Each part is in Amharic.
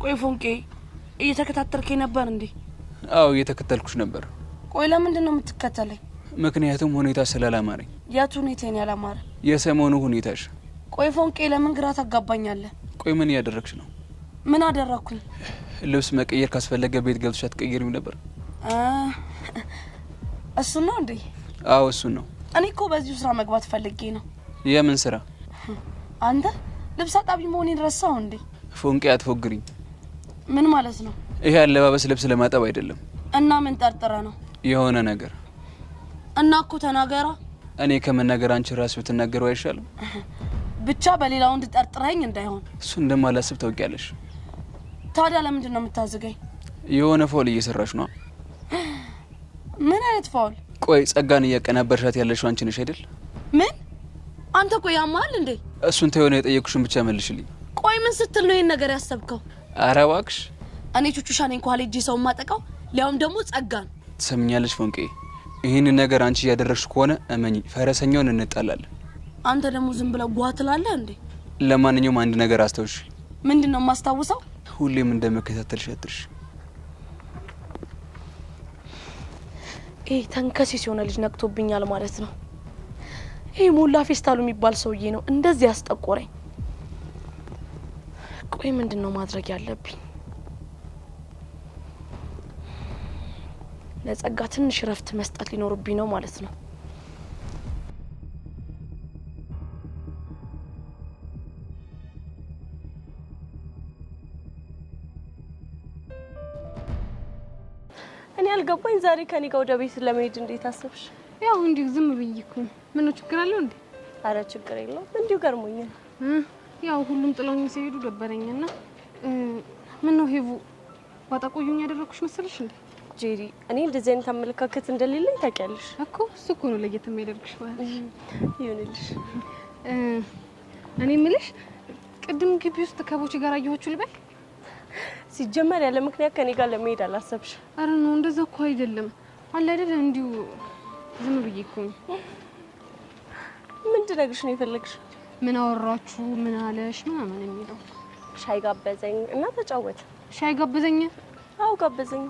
ቆይ ፎንቄ እየተከታተልከኝ ነበር እንዴ? አዎ እየተከታተልኩሽ ነበር። ቆይ ለምንድን ነው የምትከታተለኝ? ምክንያቱም ሁኔታ ስላላማረኝ። ያቱ ሁኔታን ያላማረ? የሰሞኑ ሁኔታሽ። ቆይ ፎንቄ ለምን ግራ ታጋባኛለህ? ቆይ ምን እያደረግሽ ነው? ምን አደረኩኝ? ልብስ መቀየር ካስፈለገ ቤት ገብተሽ አትቀይሪም ነበር? እሱ ነው እንዴ? አዎ እሱ ነው። እኔ እኮ በዚሁ ስራ መግባት ፈልጌ ነው። የምን ስራ? አንተ ልብስ አጣቢ መሆኔን ረሳው እንዴ? ፎንቄ አትፎግሪኝ። ምን ማለት ነው? ይሄ አለባበስ ልብስ ለማጠብ አይደለም። እና ምን ጠርጥረ ነው? የሆነ ነገር። እና እኮ ተናገራ። እኔ ከመናገር አንቺ ራስሽ ብትናገረው አይሻልም? ብቻ በሌላው እንድጠርጥረኝ እንዳይሆን። እሱ እንደማላስብ ታውቂያለሽ። ታዲያ ለምንድን ነው የምታዝገኝ? የሆነ ፋውል እየሰራሽ ነው። ምን አይነት ፋውል? ቆይ ጸጋን እያቀናበርሻት ያለሽው አንቺ ነሽ አይደል? ምን? አንተ ቆይ ያማል እንዴ? እሱን ተይው ነው የጠየቅኩሽን ብቻ መልሽልኝ። ቆይ ምን ስትል ነው ይሄን ነገር ያሰብከው? ኧረ እባክሽ። እኔ ቹቹሻ ነኝ ኳል እጂ ሰው ማጠቃው ሊያውም ደግሞ ጸጋን። ትሰምኛለሽ ፎንቄ? ይሄንን ነገር አንቺ እያደረግሽ ከሆነ እመኚ ፈረሰኛውን እንጣላለን። አንተ ደግሞ ዝም ብለህ ጓትላለህ እንዴ? ለማንኛውም አንድ ነገር አስተውሽ። ምንድነው የማስታውሰው? ሁሌም እንደመከታተልሽ አትርሽ። ተንከሲስ የሆነ ልጅ ነቅቶብኛል ማለት ነው። ሞላ ፌስታሉ የሚባል ሰውዬ ነው እንደዚህ ያስጠቆረኝ። ቆይ ምንድነው ማድረግ ያለብኝ? ለጸጋ ትንሽ ረፍት መስጠት ሊኖርብኝ ነው ማለት ነው። እኔ አልገባኝ ዛሬ ከኔ ጋር ወደ ቤት ለመሄድ እንዴት አሰብሽ? ያው እንዲሁ ዝም ብዬ እኮ ምን ነው ችግር አለው እንዴ? አረ ችግር የለውም እንዲሁ ገርሞኛል። ያው ሁሉም ጥለውኝ ሲሄዱ ደበረኝና ምን ነው ሄቡ ባጣቆዩኝ ያደረኩሽ መሰለሽ እንዴ? ጄሪ እኔ እንደዚህ አይነት አመለካከት እንደሌለኝ ታውቂያለሽ እኮ። እሱ እኮ ነው ለየት የሚያደርግሽ ማለት ይሁንልሽ። እኔ ምልሽ ቅድም ግቢ ውስጥ ከቦቼ ጋር አየኋችሁ ልበል? ሲጀመር ያለ ምክንያት ከኔ ጋር ለመሄድ አላሰብሽ? አረ ነው እንደዛ እኮ አይደለም አለ አይደል እንዲሁ ዝም ብዬ እኮ። ምን ትነግርሽ ነው የፈለግሽ? ምን አወራችሁ ምን አለሽ ምናምን የሚለው። ሻይ ጋበዘኝ እና ተጫወተ። ሻይ ጋበዘኝ? አው ጋበዘኝ።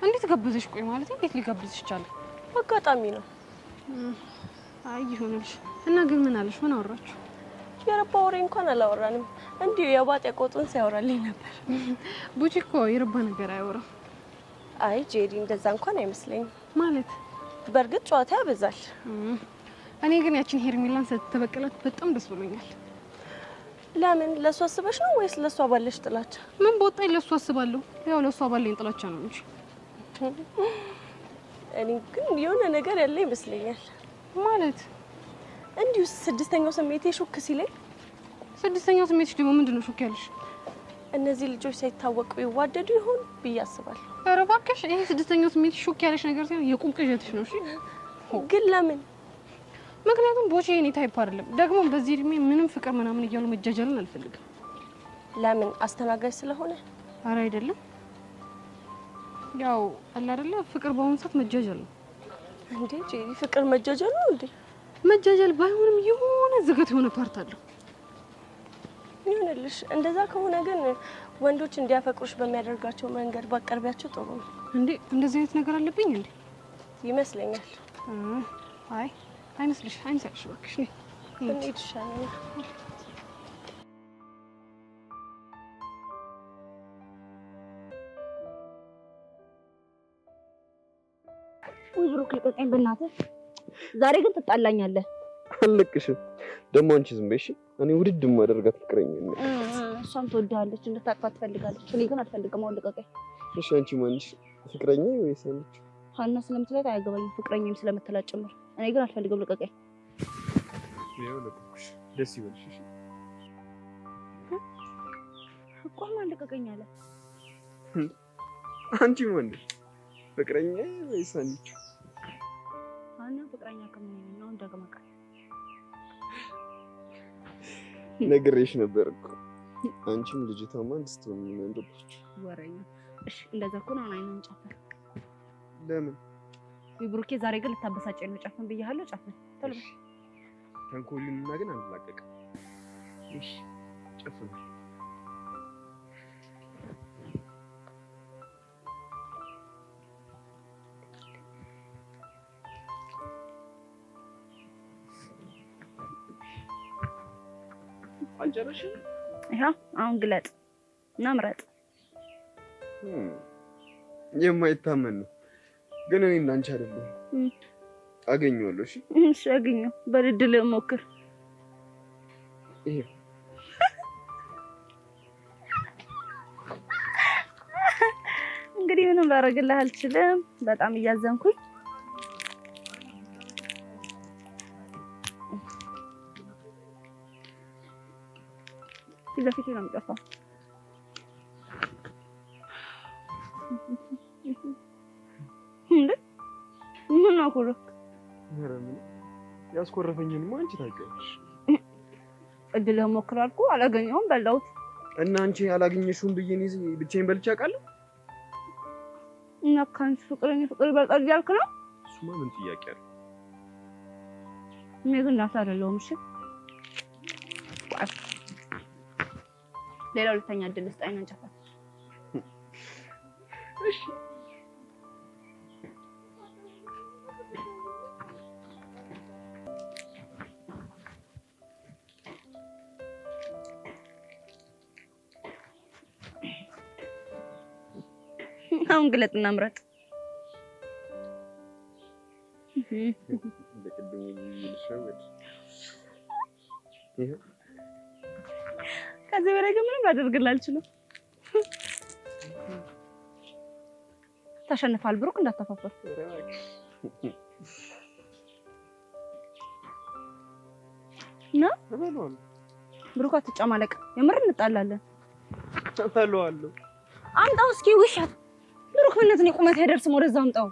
እንዴት ጋበዘሽ? ቆይ ማለት እንዴት ሊጋብዝሽ ይችላል? አጋጣሚ ነው። አይ ይሁንልሽ። እና ግን ምን አለሽ? ምን አወራችሁ? የረባ ወሬ እንኳን አላወራንም። እንዲሁ የባጤ ቆጡን ሲያወራልኝ ነበር። ቡቺ እኮ የረባ ነገር አያወራም። አይ ጄሪ እንደዛ እንኳን አይመስለኝም። ማለት በርግጥ ጨዋታ ያበዛል። እኔ ግን ያችን ሄርሜላን ስትበቀላት በጣም ደስ ብሎኛል። ለምን? ለሷ አስበሽ ነው ወይስ ለሷ ባለሽ ጥላቻ? ምን በወጣኝ ለሷ አስባለሁ። ያው ለሷ ባለኝ ጥላቻ ነው እንጂ። እኔ ግን የሆነ ነገር ያለ ይመስለኛል። ማለት እንዲሁ ስድስተኛው ስሜቴ ሹክ ሲለኝ። ስድስተኛው ስሜትሽ ደግሞ ምንድነው ሹክ ያለሽ? እነዚህ ልጆች ሳይታወቁ ይዋደዱ ይሆን ብዬ አስባለሁ። ኧረ እባክሽ ይሄ ስድስተኛው ስሜትሽ ሹክ ያለሽ ነገር ሳይሆን የቁም ቅዠትሽ ነው። እሺ ግን ለምን? ምክንያቱም ቦቼ እኔ ታይፕ አይደለም። ደግሞ በዚህ እድሜ ምንም ፍቅር ምናምን እያሉ መጃጃልን አልፈልግም። ለምን? አስተናጋጅ ስለሆነ? ኧረ አይደለም። ያው አለ አይደለ ፍቅር በአሁኑ ሰዓት መጃጃል ነው እንዴ? ጄሪ ፍቅር መጃጃል ነው እንዴ? መጃጃል ባይሆንም የሆነ ዝገት የሆነ ፓርት አለው። ይሁንልሽ። እንደዛ ከሆነ ግን ወንዶች እንዲያፈቅሩሽ በሚያደርጋቸው መንገድ ባቀርቢያቸው ጥሩ ነው። እንዴ እንደዚህ አይነት ነገር አለብኝ እንዴ? ይመስለኛል። አይ አይመስልሽ? አይመስልሽ? እባክሽ ነይ እንሂድ ይሻለኛል። ወይ ብሩክ ልቀቀኝ በእናትህ። ዛሬ ግን ትጣላኛለህ። አልለቅሽም ደግሞ አንቺ ዝም በይ እሺ። እኔ ውድድ ማደርጋት ፍቅረኛ ነኝ። እሷም ትወድሃለች እንድታቅፋት ትፈልጋለች። እኔ ግን አልፈልግም። አሁን ልቀቀኝ። እሺ አንቺ ማንሽ ፍቅረኛ ወይስ አንቺ? ሀና ስለምትላት አያገባኝም። ፍቅረኛም ስለምትላት ጭምር። እኔ ግን አልፈልግም። ልቀቀኝ። ያው ለቁሽ ደስ ይበልሽ እሺ። እኮ ማን ልቀቀኝ አለ? አንቺ ማንሽ ፍቅረኛ ወይስ አንቺ? ሀና ፍቅረኛ ከምን ነው እንደገመቀ ነግሬሽ ነበር እኮ አንቺም ልጅቷም አንድ ስትሆን ምን እንደሆነች ወሬኛ። እሺ እንደዛ እኮ ነው። አይነን ጨፈን ለምን? ብሩኬ ዛሬ ግን ልታበሳጨኝ ነው። ጨፈን ብያለሁ። ጨፈን ቶሎ በል። ተንኮልና ግን አንላቀቅ። እሺ ጨፈን አልጨረሽም? ይሄ አሁን ግለጥ እና ምረጥ። የማይታመን ነው ግን እኔ እንዳንቺ አይደለም። አገኘዋለሁ። እሺ እሺ፣ አገኘው። በድል ሞክር። ይሄ እንግዲህ ምንም ላደርግልህ አልችልም። በጣም እያዘንኩኝ ለፊቴ ነው የሚጠፋው። እንዴ ምን አኮረፍ? ያስኮረፈኝንማ አንቺ ታውቂያለሽ። እድልህ ሞክር አልኩ፣ አላገኘሁም፣ በላሁት። እና አንቺ ያላገኘሽውን ብዬ እኔ ብቻዬን በልቼ አውቃለሁ? እና ካንቺ ፍቅር ይበልጣል እያልክ ነው? እሱማ ምን ጥያቄ አለ? እኔ ግን እናትህ አይደለሁም። እሺ ሌላ ሁለተኛ እድል ስጠኝ። አንጨፋት። እሺ አሁን ግለጥና ምረጥ። ለቅድሙ ይልሻወድ ይሄ ከዚህ በላይ ግን ምንም ላደርግልህ አልችልም። ተሸንፋል ብሩክ፣ እንዳታፋፈር። ና ብሩክ፣ አትጨማለቅ። የምር እንጣላለን። ተፈለዋለሁ። አምጣው እስኪ ውሻት ብሩክ፣ ምንነት ነው ቁመት አይደርስም። ወደዛ አምጣው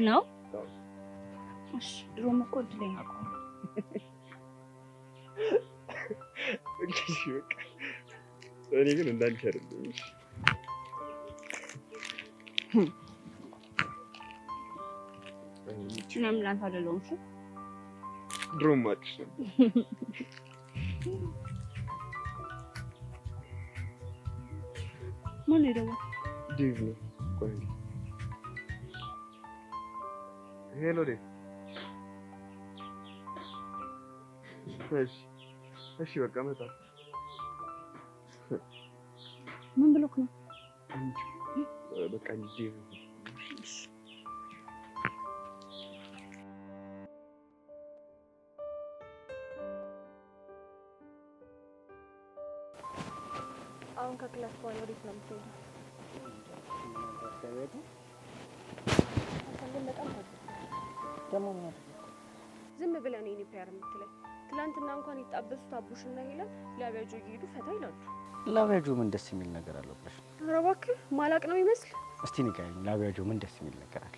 ነው። እሺ ድሮም እኮ እድለኛ እኮ እሺ በቃ እኔ ግን እንዳንቺ አይደለም። እሺ ምንም ላንተ አይደለም። እሺ ድሮም ማጭሽ ነው። ማን ነው? ዴቭ ነው። ቆይ ሄሎ ዴቭ። እሺ በቃ መጣ። ምን ብሎክ ነው? በቃ ዴቭ አሁን ከክላስ በኋላ ወዴት ነው የምትሄደው? ዝም ብለህ ነው ፔር የምትለኝ? ትላንትና እንኳን ይጣበሱት አቡሽና ሄለን ላቢያጆ እየሄዱ ፈታ ይላሉ። ላቢያጆ ምን ደስ የሚል ነገር አለበት? ኧረ እባክህ ማላቅ ነው ይመስል። እስቲ ንገረኝ፣ ላቢያጆ ምን ደስ የሚል ነገር አለ?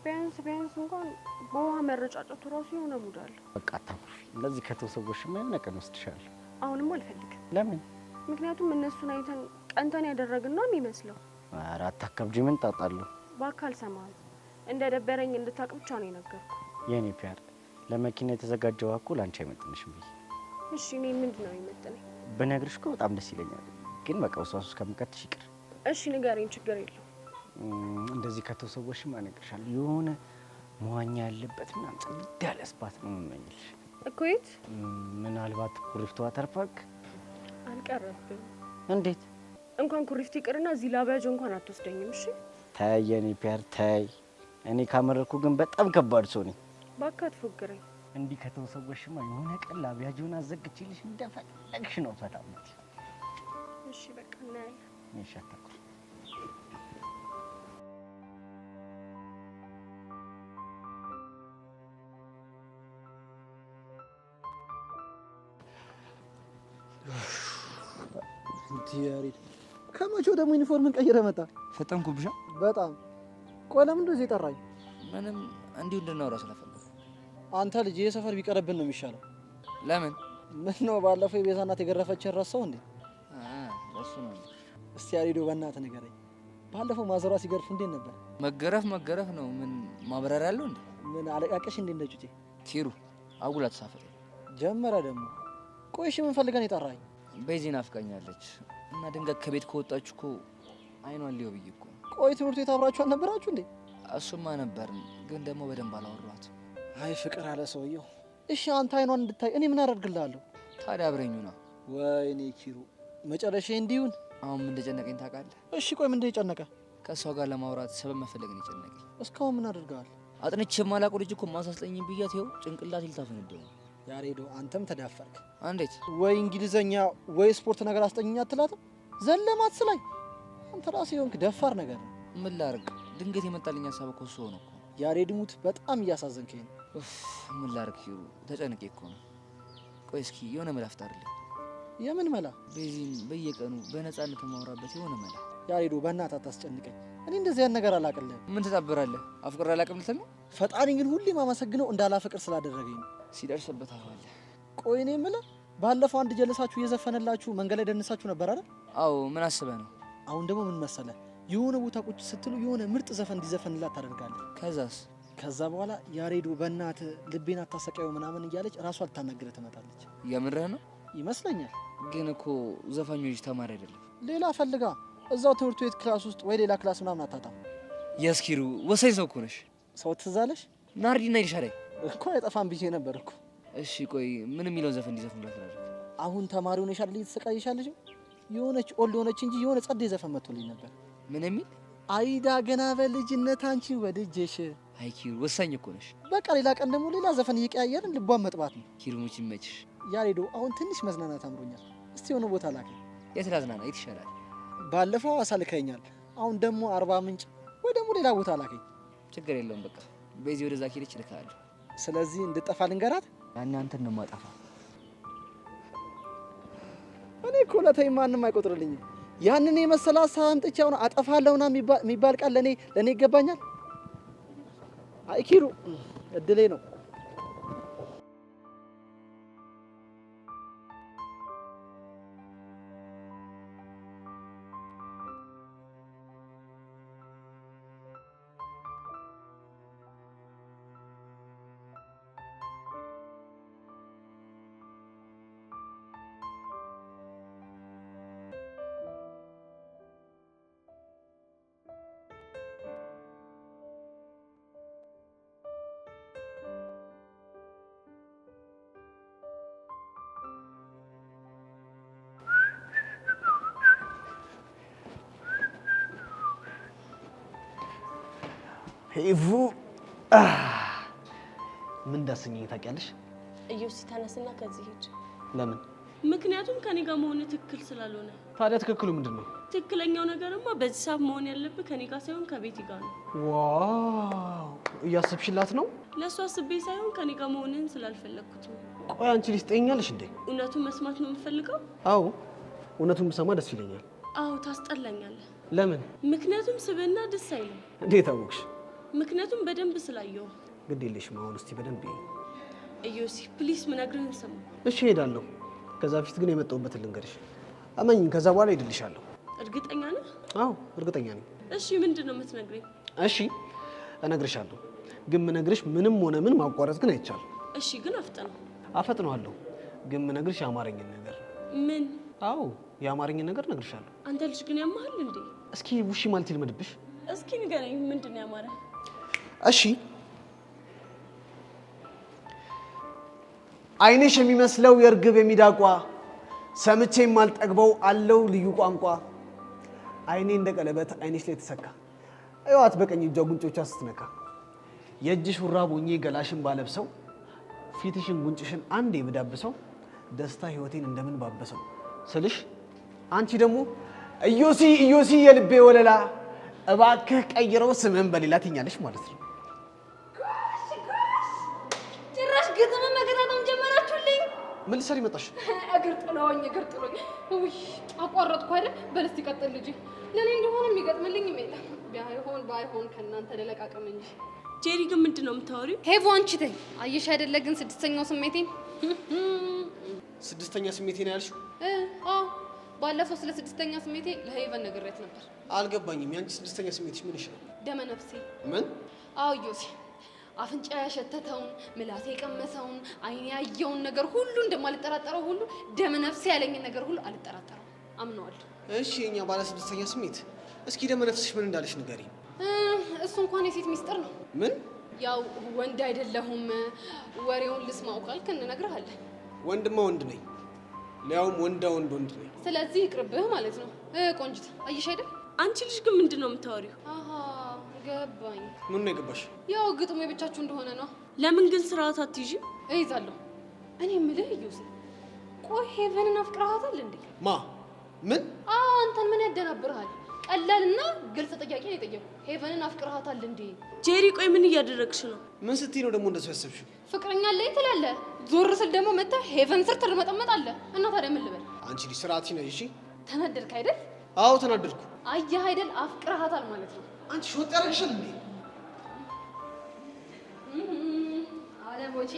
ቢያንስ እንኳን በውሃ መረጫጨቱ ራሱ የሆነ ሙድ አለ። በቃ አታኩርፊ። እንደዚህ ከተሰቦሽ ምን ነቀን ወስድሻለሁ። አሁንም አልፈልግም። ለምን? ምክንያቱም እነሱን አይተን ቀንተን ያደረግን ነው የሚመስለው። ኧረ አታካብጂ። ምን ጣጣለሁ? በአካል ሰማህ። እንደ ደበረኝ እንድታቅ ብቻ ነው የነገርኩ። የኔ ፒያር ለመኪና የተዘጋጀው አኩ ላንቺ አይመጥንሽም ብዬ። እሺ እኔ ምንድን ነው የሚመጥነኝ? በነግርሽ እኮ በጣም ደስ ይለኛል፣ ግን በቃ ውስዋስ ከምቀጥሽ ይቅር። እሺ ንገረኝ፣ ችግር የለው። እንደዚህ ከተሰቦሽ እነግርሻለሁ፣ የሆነ መዋኛ ያለበት ምናምን ጽድት ያለ ስፓት ነው የምመኝልሽ እኮ። የት? ምናልባት ኩሪፍቱ ዋተር ፓርክ። አልቀረብም። እንዴት? እንኳን ኩሪፍቱ ይቅርና እዚህ ላቢያጆ እንኳን አትወስደኝም። እሺ ተይ የኔ ፒያር ተይ። እኔ ካመረርኩ ግን በጣም ከባድ ሰው ነኝ። እባክህ አትፎግረኝ። እንዲህ ከተሰቦሽማ የሆነ ቀን ላቢያጆን አዘግቼልሽ እንደፈለግሽ ነው ፈታምት። እሺ በቃ እናያለን። ይሻታኩ ቲያሪ ከመቼው ደግሞ ዩኒፎርምን ቀይረ መጣ? ፈጠንኩብሻ በጣም። ቆይ ለምን እንደዚህ የጠራኝ? ምንም እንዲሁ እንድናወራ ስለፈለኩ። አንተ ልጅ ይሄ ሰፈር ቢቀርብን ነው የሚሻለው። ለምን? ምን ነው ባለፈው የቤዛ እናት የገረፈችን ረሳው እንዴ? እሱ ነው። እስቲ ያሬዶ በእናትህ ንገረኝ፣ ባለፈው ማዘሯ ሲገርፍ እንዴት ነበር? መገረፍ ነው። ምን ማብራሪያ አለው እንዴ? ምን አለቃቀሽ እንዴ? እንደ ጩጬ ቲሩ አጉላ ተሳፈረ ጀመረ ደግሞ። ቆይ እሺ ምን ፈልገን የጠራኝ? ቤዚ ናፍቃኛለች እና ድንገት ከቤት ከወጣች እኮ አይኗን ሊው ብዬ እኮ። ቆይ ትምህርት ቤት አብራችሁ አልነበራችሁ እንዴ? እሱማ ነበርን፣ ግን ደግሞ በደንብ አላወራኋትም። አይ ፍቅር አለ ሰውየው። እሺ አንተ አይኗን እንድታይ እኔ ምን አደርግልሃለሁ? ታዲያ አብረኙ ነው። ወይኔ ኪሩ መጨረሻ እንዲሁን አሁን ምን እንደጨነቀኝ ታውቃለህ? እሺ ቆይ ምን እንደጨነቀ? ከእሷ ጋር ለማውራት ሰበብ መፈለግ ነው የጨነቀኝ። እስካሁን ምን አድርገሃል? አጥንቼ የማላውቀው ልጅ እኮ ማሳስለኝ ብያት ይኸው ጭንቅላት ይልታፈነደው። ያሬዶ አንተም ተዳፈርክ። እንዴት? ወይ እንግሊዘኛ ወይ ስፖርት ነገር አስጠኝኛ አትላትም? ዘለማት ስላይ አንተ ራስህ የሆንክ ደፋር ነገር ነው። ምን ላድርግ? ድንገት የመጣልኝ ሀሳብ እኮ እሱ ሆነ እኮ። ያሬድ ሙት በጣም እያሳዘንከኝ ነው። ምን ላድርግ ኪሩ፣ ተጨንቄ እኮ ነው። ቆይ እስኪ የሆነ መላ ፍጠርልኝ። የምን መላ? በዚህም በየቀኑ በነፃነት የማወራበት የሆነ መላ። ያሬዶ በእናትህ አታስጨንቀኝ። እኔ እንደዚህ ያን ነገር አላቅልህም። ምን ትጠብራለህ? አፍቅሬ አላውቅም ልትል ነው? ፈጣሪ ግን ሁሌ ማመሰግነው እንዳላፈቅር ስላደረገኝ ነው። ሲደርስበት አዋለ። ቆይ እኔ የምልህ ባለፈው አንድ ጀለሳችሁ እየዘፈነላችሁ መንገድ ላይ ደንሳችሁ ነበር አይደል? አዎ። ምን አስበህ ነው? አሁን ደግሞ ምን መሰለህ የሆነ ቦታ ቁጭ ስትሉ የሆነ ምርጥ ዘፈን እንዲዘፈንላት ታደርጋለህ። ከዛስ? ከዛ በኋላ ያሬዶ በእናትህ ልቤን አታሰቃየው ምናምን እያለች ራሷ ልታናግረህ ትመጣለች። የምርህ ነው? ይመስለኛል። ግን እኮ ዘፋኙ ልጅ ተማሪ አይደለም። ሌላ ፈልጋ እዛው ትምህርት ቤት ክላስ ውስጥ ወይ ሌላ ክላስ ምናምን አታጣም። የስኪሩ ወሳኝ ሰው እኮ ነሽ። ሰው ትዝ አለሽ? ናርዲና ይልሻለኝ እኮ አይጠፋም ብዬ ነበር እኮ። እሺ ቆይ ምን የሚለውን ዘፈን እንዲዘፍንላት ታደርግ? አሁን ተማሪ ሆነሽ አይደል እየተሰቃየሻለሽ? የሆነች ኦልድ ሆነች እንጂ የሆነ ጸዴ ዘፈን መጥቶልኝ ነበር። ምን የሚል? አይዳ ገና በልጅነት አንቺ ወድጄሽ። አይ ኪሩ ወሳኝ እኮ ነሽ። በቃ ሌላ ቀን ደግሞ ሌላ ዘፈን እየቀያየርን ልቧን መጥባት ነው። ኪሩ ሙች ይመችሽ። ያሬዶ አሁን ትንሽ መዝናናት አምሮኛል። እስቲ የሆነ ቦታ ላከኝ። የት ላዝናና? የት ይሻላል? ባለፈው ሐዋሳ ልከኸኛል። አሁን ደግሞ አርባ ምንጭ ወይ ደግሞ ሌላ ቦታ ላከኝ። ችግር የለውም በቃ በዚህ ወደዛ ኬደች ልካለሁ። ስለዚህ እንድጠፋ ልንገራት። ያኔ አንተን ነው የማጠፋ። እኔ እኮ ለተይ ማንም አይቆጥርልኝም። ያንን የመሰለ ሀሳብ አምጥቼ አሁን አጠፋለሁና የሚባል ቃል ለኔ ይገባኛል? አይ ኪሩ እድሌ ነው። ሄቡ ምን እንዳሰኘኝ ታውቂያለሽ? እዮሲ ተነስና ከዚህ ሂድ። ለምን? ምክንያቱም ከኔ ጋር መሆን ትክክል ስላልሆነ። ታዲያ ትክክሉ ምንድን ነው? ትክክለኛው ነገርማ በዚህ ሰዓት መሆን ያለብህ ከኔ ጋር ሳይሆን ከቤቲ ጋር ነው። ዋው እያሰብሽላት ነው? ለእሱ አስቤ ሳይሆን ከኔ ጋር መሆንህን ስላልፈለግኩት ነው። ቆይ አንቺ ልጅ ትጠይኛለሽ እንዴ? እውነቱን መስማት ነው የምፈልገው? አዎ እውነቱን ብሰማ ደስ ይለኛል። አዎ ታስጠላኛለህ። ለምን? ምክንያቱም ስብዕና ደስ አይልም። እንዴት አወቅሽ? ምክንያቱም በደንብ ስላየው። ግድ የለሽም አሁን እስቲ በደንብ ይይ። እዮሲ ፕሊስ ምነግርህን ስማ። እሺ እሄዳለሁ። ከዛ በፊት ግን የመጣሁበትን ልንገርሽ። አመኝኝ፣ ከዛ በኋላ ሄድልሻለሁ። እርግጠኛ ነህ? አዎ እርግጠኛ ነኝ። እሺ ምንድን ነው የምትነግረኝ? እሺ እነግርሻለሁ፣ ግን ምነግርሽ ምንም ሆነ ምን ማቋረጥ ግን አይቻልም። እሺ ግን አፍጥነው። አፈጥነዋለሁ፣ ግን ምነግርሽ የአማርኝን ነገር። ምን? አዎ የአማርኝን ነገር እነግርሻለሁ። አንተ ልጅ ግን ያማሃል እንዴ? እስኪ ውሺ ማለት ይልመድብሽ። እስኪ ንገረኝ፣ ምንድን ነው ያማረ? እሺ አይንሽ የሚመስለው የእርግብ የሚዳቋ ሰምቼ የማልጠግበው አለው ልዩ ቋንቋ። አይኔ እንደ ቀለበት አይንሽ ላይ ተሰካ፣ እዋት በቀኝ እጇ ጉንጮቿ ስትነካ። የእጅሽ ሹራብ ሆኜ ገላሽን ባለብሰው፣ ፊትሽን ጉንጭሽን አንዴ ብዳብሰው፣ ደስታ ህይወቴን እንደምን ባበሰው ስልሽ፣ አንቺ ደግሞ እዮሲ እዮሲ የልቤ ወለላ፣ እባክህ ቀይረው ስምህን በሌላ ትኛለሽ ማለት ነው። ጭራሽ ግጥም መገጣጠም ጀመራችሁልኝ። ምን ልትሰሪ መጣሽ? እግር ጥሎኝ። ውይ አቋረጥኩ አይደል? በል እስቲ ቀጥል ልጄ። ለኔ እንደሆነ የሚገጥምልኝ የለም። ባይሆን ከእናንተ ለለቃቅም እንጂ። ጄሪ ግን ምንድን ነው የምታወሪው? ሄቮ አንቺ ተይ። አየሽ አይደለ ግን ስድስተኛው ስሜቴን። ስድስተኛ ስሜቴ ነው ያልሽው? አዎ ባለፈው ስለ ስድስተኛ ስሜቴ ለሄቨን ነግሬያት ነበር። አልገባኝም። ያንቺ ስድስተኛ ስሜትሽ ምን ይሻል? ደመ ነፍሴ። ምን? አዎ ዮሲ፣ አፍንጫ ያሸተተውን ምላሴ የቀመሰውን አይኔ ያየውን ነገር ሁሉ እንደማልጠራጠረው ሁሉ ደመ ነፍሴ ያለኝን ነገር ሁሉ አልጠራጠረው፣ አምነዋለሁ። እሺ የኛ ባለ ስድስተኛ ስሜት፣ እስኪ ደመ ነፍስሽ ምን እንዳለሽ ንገሪ። እሱ እንኳን የሴት ሚስጥር ነው። ምን? ያው ወንድ አይደለሁም፣ ወሬውን ልስማው ካልክ እንነግርሃለን። ወንድማ ወንድ ነኝ። ሊያውም ወንድ ነኝ። ስለዚህ ይቅርብህ ማለት ነው። ቆንጅት አየሽ አይደል? አንቺ ልጅ ግን ምንድነው የምታወሪው? አሃ ገባኝ። ምን ነው የገባሽ? ያው ግጥሙ የብቻችሁ እንደሆነ ነው። ለምን ግን ስርዓት አትይዢ? እይዛለሁ። እኔ የምልህ ዩሲ፣ ቆይ ሄቨንን አፍቅረሃታል እንዴ? ምን? አንተን ምን ያደናብርሃል? ቀላልና ግልጽ ጥያቄ ነው የጠየቁ። ሄቨንን አፍቅረሃታል እንዴ? ጄሪ፣ ቆይ ምን እያደረግሽ ነው? ምን ስትይ ነው ደግሞ እንደሱ ያሰብሽው? ፍቅረኛ አለኝ ትላለህ፣ ዞር ስል ደግሞ መተህ ሄቨን ስር ትርመጠመጣለህ። እና ታዲያ ምን ልበል? አንቺ ልጅ ስርዓት ነሽ። እሺ ተናደድክ አይደል? አዎ ተናደድኩ። አየህ አይደል? አፍቅረሃታል ማለት ነው። አንቺ ሾጥ ያደረግሻል እንዴ? አለቦቼ፣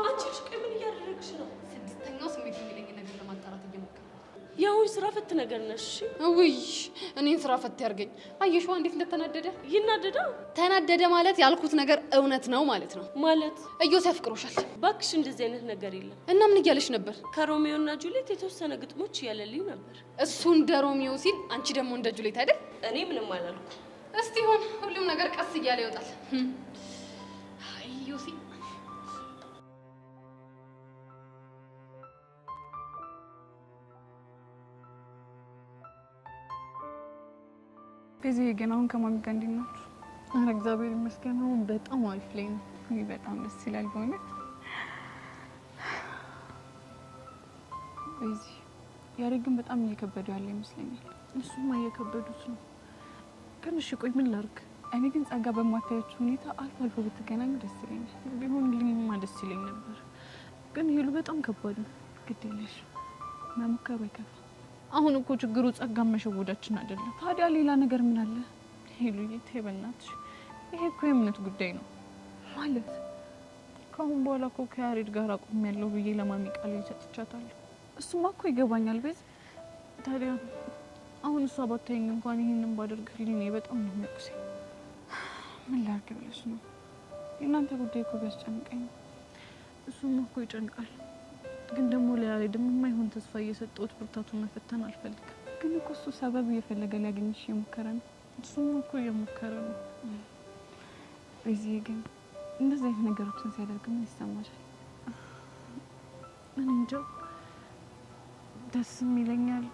አንቺ ልጅ ቆይ ምን እያደረግሽ ነው? ስድስተኛው ስሜት የሚለኝ ነገር ለማጣራት እየሞከርኩ። ያው ስራ ፈት ነገር ነሽ። ውይ እኔን ስራ ፈት ያርገኝ። አየሽዋ እንዴት እንደተናደደ። ይናደዳ? ተናደደ ማለት ያልኩት ነገር እውነት ነው ማለት ነው። ማለት እዮስ ያፍቅሮሻል? ባክሽ እንደዚህ አይነት ነገር የለም። እና ምን እያለሽ ነበር? ከሮሚዮ እና ጁሊየት የተወሰነ ግጥሞች እያለልኝ ነበር። እሱ እንደ ሮሚዮ ሲል፣ አንቺ ደግሞ እንደ ጁሊየት አይደል? እኔ ምንም አላልኩ። እስቲ ይሁን፣ ሁሉም ነገር ቀስ እያለ ይወጣል። አይ ዩሲ፣ በዚህ ግን አሁን ከማሚ ጋር እንዴት ናችሁ? ኧረ እግዚአብሔር ይመስገን አሁን በጣም አሪፍ ላይ ነው። ይሄ በጣም ደስ ይላል በእውነት። በዚህ ያሬድ ግን በጣም እየከበደው ያለ ይመስለኛል። እሱማ እየከበዱት ነው። ግን እሺ ቆይ ምን ላድርግ? እኔ ግን ጸጋ በማታያችሁ ሁኔታ አልፎ አልፎ ብትገናኙ ደስ ይለኛል። ቢሆንልኝማ ደስ ይለኝ ነበር። ግን ሄሉ በጣም ከባድ ነው። ግድ የለሽ መሞከር አይከፋ። አሁን እኮ ችግሩ ጸጋን መሸወዳችን አይደለም። ታዲያ ሌላ ነገር ምን አለ? ሄሉዬ ተይ በእናትሽ፣ ይሄ እኮ የእምነት ጉዳይ ነው ማለት። ከአሁን በኋላ እኮ ከያሬድ ጋር አቁሜያለሁ ብዬ ለማሚ ቃል ሰጥቻታለሁ። እሱማ እኮ ይገባኛል። ቤዝ ታዲያ አሁን እሷ ባታየኝ እንኳን ይሄንን ባደርግልኝ እኔ በጣም ነው የሚያቅሰኝ። ምን ላድርግ ብለሽ ነው? የእናንተ ጉዳይ እኮ ቢያስጨንቀኝ፣ እሱማ እኮ ይጨንቃል። ግን ደግሞ ለያሬድም የማይሆን ተስፋ እየሰጠሁት ብርታቱን መፈተን አልፈልግም። ግን እኮ እሱ ሰበብ እየፈለገ ሊያገኝሽ እየሞከረ ነው። እሱማ እኮ እየሞከረ ነው። በዚህ ግን እንደዚህ አይነት ነገሮችን ሲያደርግ ምን ይሰማሻል? እኔ እንጃ፣ ደስም ይለኛል፣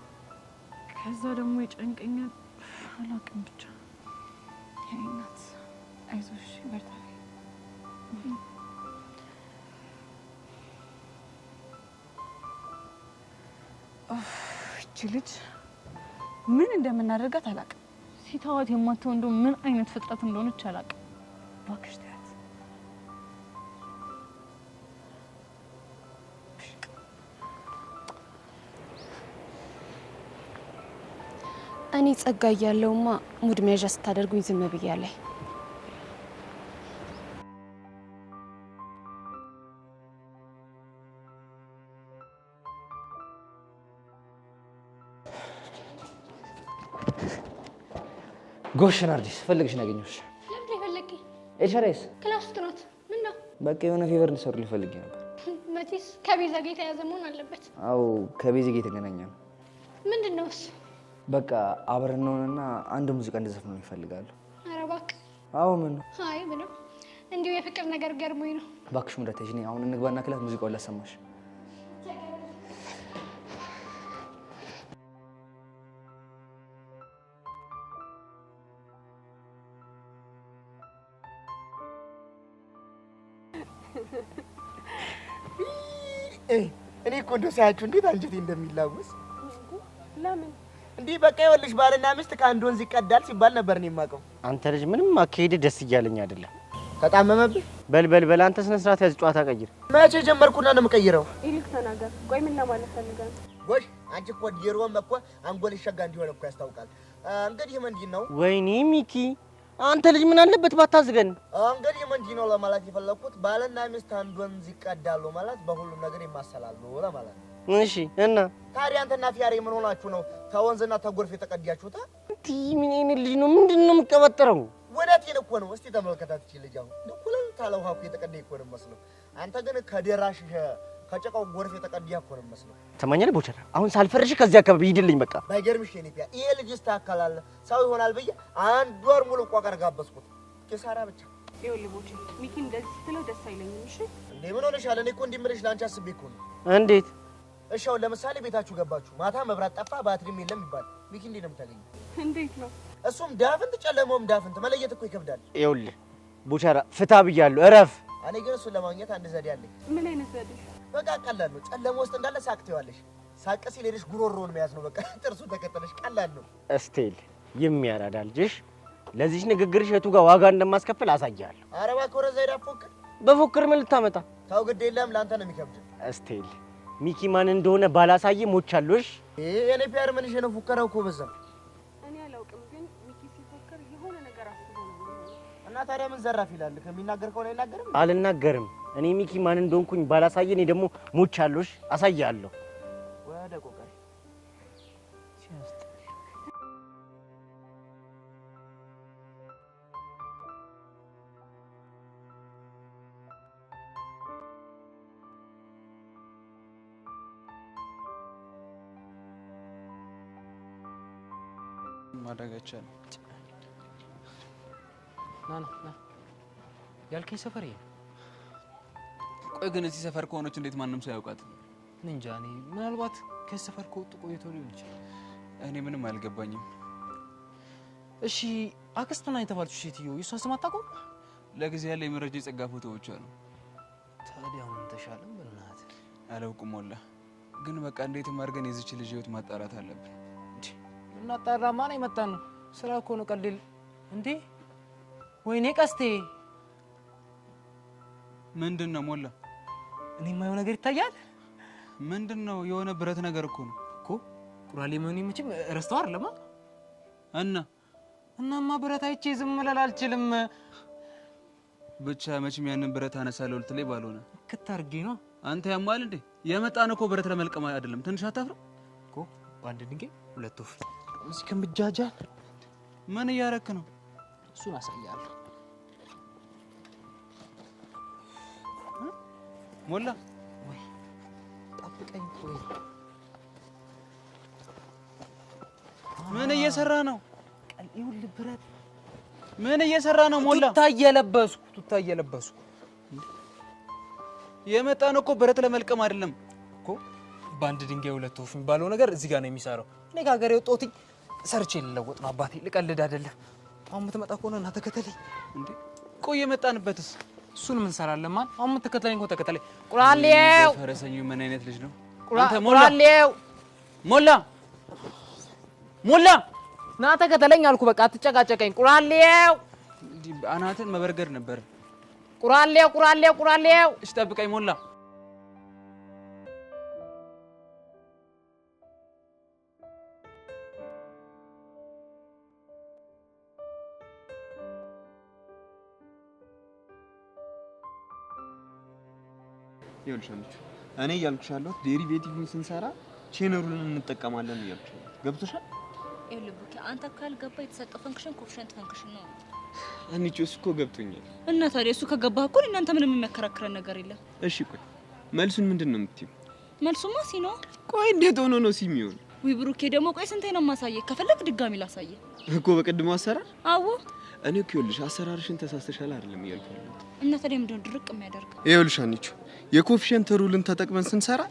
ከዛ ደግሞ ይጨንቀኛል። አላውቅም ብቻ። የኔ እናት አይዞሽ፣ በርታ። እቺ ልጅ ምን እንደምናደርጋት አላውቅም። ሲታዋት የማትሆን እንደው ምን አይነት ፍጥረት እንደሆነች አላውቅም። እባክሽ ተያት። እኔ ጸጋ እያለሁማ ሙድ መያዣ ስታደርጉኝ ዝም ብያለሁ። ጎሽ ናርዲስ፣ ፈልግሽ ነው ያገኘሁሽ። ለምን ይፈልግ? ኤልሻዳይስ ክላስ ጥራት ምን ነው? በቃ የሆነ ፌቨር እንድትሰሩ ልፈልግ ነበር። መቼስ ከቤዛ ጋር የተያዘ መሆን አለበት። አዎ ከቤዛ ጋር የተገናኘ ነው። ምንድን ነው እሱ? በቃ አብረን ነውና አንድ ሙዚቃ እንድዘፍኑ ይፈልጋሉ። ኧረ እባክህ። አዎ ምን ነው? አይ ምንም፣ እንዲሁ የፍቅር ነገር ገርሞኝ ነው። እባክሽ ሙዳቴሽ ነኝ። አሁን እንግባና ክላስ ሙዚቃውን ላሰማሽ። እኔ እኮ እንደው ሳያችሁ እንዴት አንጀቴ እንደሚላወስ። ለምን እንዲህ በቃ ይኸውልሽ ባልና ሚስት ከአንድ ወንዝ ይቀዳል ሲባል ነበር እኔ የማውቀው። አንተ ልጅ ምንም አካሄድ ደስ እያለኝ አይደለም። ተጣመመብህ? በል አንተ ስነ ስርዓት ያዝ፣ ጨዋታ ቀይር። መቼ ጀመርኩና ነው የምቀይረው? ይልቅ ተናገር። ቆይ ምን ለማለት ፈልገህ ነው? ጎሽ አንቺ እኮ ዲሮም እኮ አንጎል ሸጋ እንዲሆን እኮ ያስታውቃል። እንግዲህ ምንድን ነው? ወይኔ ሚኪ አንተ ልጅ ምን አለበት ባታዝገን። እንግዲህ ምንድን ነው ለማለት የፈለኩት ባልና ሚስት አንድ ወንዝ ይቀዳሉ ማለት በሁሉም ነገር ይማሰላሉ ለማለት ነው። እሺ እና ታዲያ አንተና ፊያሬ ምን ሆናችሁ ነው ተወንዝና ተጎርፍ የተቀዳችሁት? እንዴ ምን አይነት ልጅ ነው? ምንድነው የምትቀበጥረው? ወዳቴን እኮ ነው። እስቲ ተመልከታት እቺ ልጅ አሁን ድኩል ታለው ሀኩ የተቀዳ እኮ ነው መስሎ። አንተ ግን ከደራሽ ከጨቃው ጎርፍ የተቀዳ እኮ ነው መስሎ። ተማኛለህ ቦቸራ፣ አሁን ሳልፈርሽ ከዚህ አካባቢ ሂድልኝ በቃ። ባይገርምሽ የኔ ፊያ ይሄ ልጅ ይስተካከላል ሰው ይሆናል ብዬ አንድ ወር ሙሉ ቋቀር ጋበዝኩት። ኪሳራ ብቻ። ይኸውልህ ቦቼ ሚኪ እንደዚህ ስትለው ደስ አይለኝም። እሺ እንዴ ምን ሆነሻል? እኔ እኮ እንዲምርሽ ላንቺ አስቤ እኮ ነው። እንዴት? እሺ አሁን ለምሳሌ ቤታችሁ ገባችሁ፣ ማታ መብራት ጠፋ፣ ባትሪም የለም ይባል። ሚኪ እንዴት ነው የምታገኘው? እንዴት ነው? እሱም ዳፍንት ጨለማውም ዳፍንት መለየት እኮ ይከብዳል። ይኸውልህ ቡቸራ ፍታ ብያለሁ፣ እረፍ። እኔ ግን እሱን ለማግኘት አንድ ዘዴ አለኝ። ምን አይነት ዘዴ? በቃ ቀላል ነው። ጨለማ ውስጥ እንዳለ ሳቅ ትይዋለሽ። ሳቅ ሲል ሄደሽ ጉሮሮውን መያዝ ነው። በቃ ጥርሱን ተከተለሽ ቀላል ነው። እስቴል የሚያራዳ ልጅሽ ለዚህ ንግግርሽ የቱ ጋር ዋጋ እንደማስከፍል አሳያለሁ። ኧረ እባክህ ወረዛ ሄዳ ፎክር። በፎክር ምን ልታመጣ? ታው ግድ የለም ለአንተ ነው የሚከብድ። እስቴል ሚኪ ማን እንደሆነ ባላሳይ ሞቻለሽ። የኔ ፒያር ምን ነው ፉከራው እኮ በዛ። እኔ አላውቅም፣ ግን ሚኪ ሲፎክር የሆነ ነገር አስቦ ነው። እና ታዲያ ምን ዘራፍ ይላል? ከሚናገር ከሆነ አይናገርም። አልናገርም። እኔ ሚኪ ማን እንደሆንኩኝ ባላሳይ እኔ ደግሞ ሞቻለሽ፣ አሳያለሁ። ወደ ቆቀር ማዳጋቻ ነው። ና ያልከኝ ሰፈር ይሄ። ቆይ ግን እዚህ ሰፈር ከሆነች እንዴት ማንም ሰው ያውቃት? እንጃ። እኔ ምናልባት ከዚህ ሰፈር ከወጡ ቆይቶ ሊሆን ይችላል። እኔ ምንም አልገባኝም። እሺ አክስትና የተባለችው ሴትዮ የእሷን ስም አታውቀውም? ለጊዜ ያለ የመረጃ የጸጋ ፎቶዎች አሉ። ታዲያ ምን ተሻለም? በእናትህ አላውቅም። ወላ ግን በቃ እንዴትም አድርገን የዚች ልጅ ህይወት ማጣራት አለብን። እናጣራማ ነው የመጣን ነው። ስራ እኮ ነው ቀልል እንዴ? ወይኔ ቀስቴ ምንድነው? ሞላ እኔ የማየው ነገር ይታያል። ምንድነው? የሆነ ብረት ነገር እኮ ነው እኮ ቁራሌ ምን ይመችም ረስተው አይደለም እናማ ብረት አይቼ ዝም ልል አልችልም። ብቻ መቼም ያንን ብረት አነሳለሁ ልትለኝ ባልሆነ ክታርጌ ነው። አንተ ያማል እንዴ? የመጣን እኮ ብረት ለመልቀም አይደለም። ትንሽ አታፍርም እኮ? በአንድ ድንጋይ ሁለት ወፍ። እዚህ ከምጃጃል ምን እያረክ ነው? እሱን አሳያለሁ። ሞላ ወይ ጠብቀኝ። ቆይ ምን እየሰራ ነው? ይኸውልህ ብረት ምን እየሰራ ነው? ሞላ ቱታ እየለበስኩ የመጣን እኮ ብረት ለመልቀም አይደለም እኮ። በአንድ ድንጋይ ሁለት ወፍ የሚባለው ነገር እዚህ ጋር ነው የሚሰራው። እኔ ከሀገር የወጣሁት ሰርቼ ልለወጥ ነው አባቴ፣ ልቀልድ አይደለም። አሁን የምትመጣ ከሆነ እና ተከተለኝ። እንዴ ቆይ የመጣንበትስ? እሱን ምን ሰራለን? ማን አሁን የምትከተለኝ እኮ ተከተለኝ። ቁራሌው ፈረሰኛው ምን አይነት ልጅ ነው? አንተ ቁራሌው ሞላ ና ተከተለኝ አልኩ። በቃ አትጨቃጨቀኝ። ቁራሌው አናትን መበርገድ ነበር። ቁራሌው እሺ ጠብቀኝ ሞላ። ይኸውልሽ እኔ እያልኩሽ ያለሁት ዴሪቬቲቭን ስንሰራ ቼነሩልን እንጠቀማለን እያልኩሽ ነው። ገብቶሻል? ይኸውልህ አንተ ካልገባ የተሰጠው ፈንክሽን ኮኤፊሽንት ፈንክሽን ነው። አንቺስ እኮ ገብቶኛል። እና ታዲያ እሱ ከገባህ እኮ እናንተ ምንም የሚያከራክረን ነገር የለም። እሺ ቆይ መልሱን ምንድን ነው የምትይው? መልሱማ ሲ ነው። ቆይ እንዴት ሆኖ ነው ሲ የሚሆን? ውይ ብሩኬ ደግሞ ቆይ ስንቴ ነው የማሳየህ? ከፈለክ ድጋሚ ላሳየህ እኮ በቅድሞ አሰራር። አዎ እኔ እኮ ይኸውልሽ አሰራርሽን ተሳስተሻል አይደለም እያልኩ ያለሁት። እና ታዲያ ምንድን ነው ድርቅ የሚያደርግ? ይኸውልሽ አንቺ የኮኤፊሽንት ሩልን ተጠቅመን ስንሰራ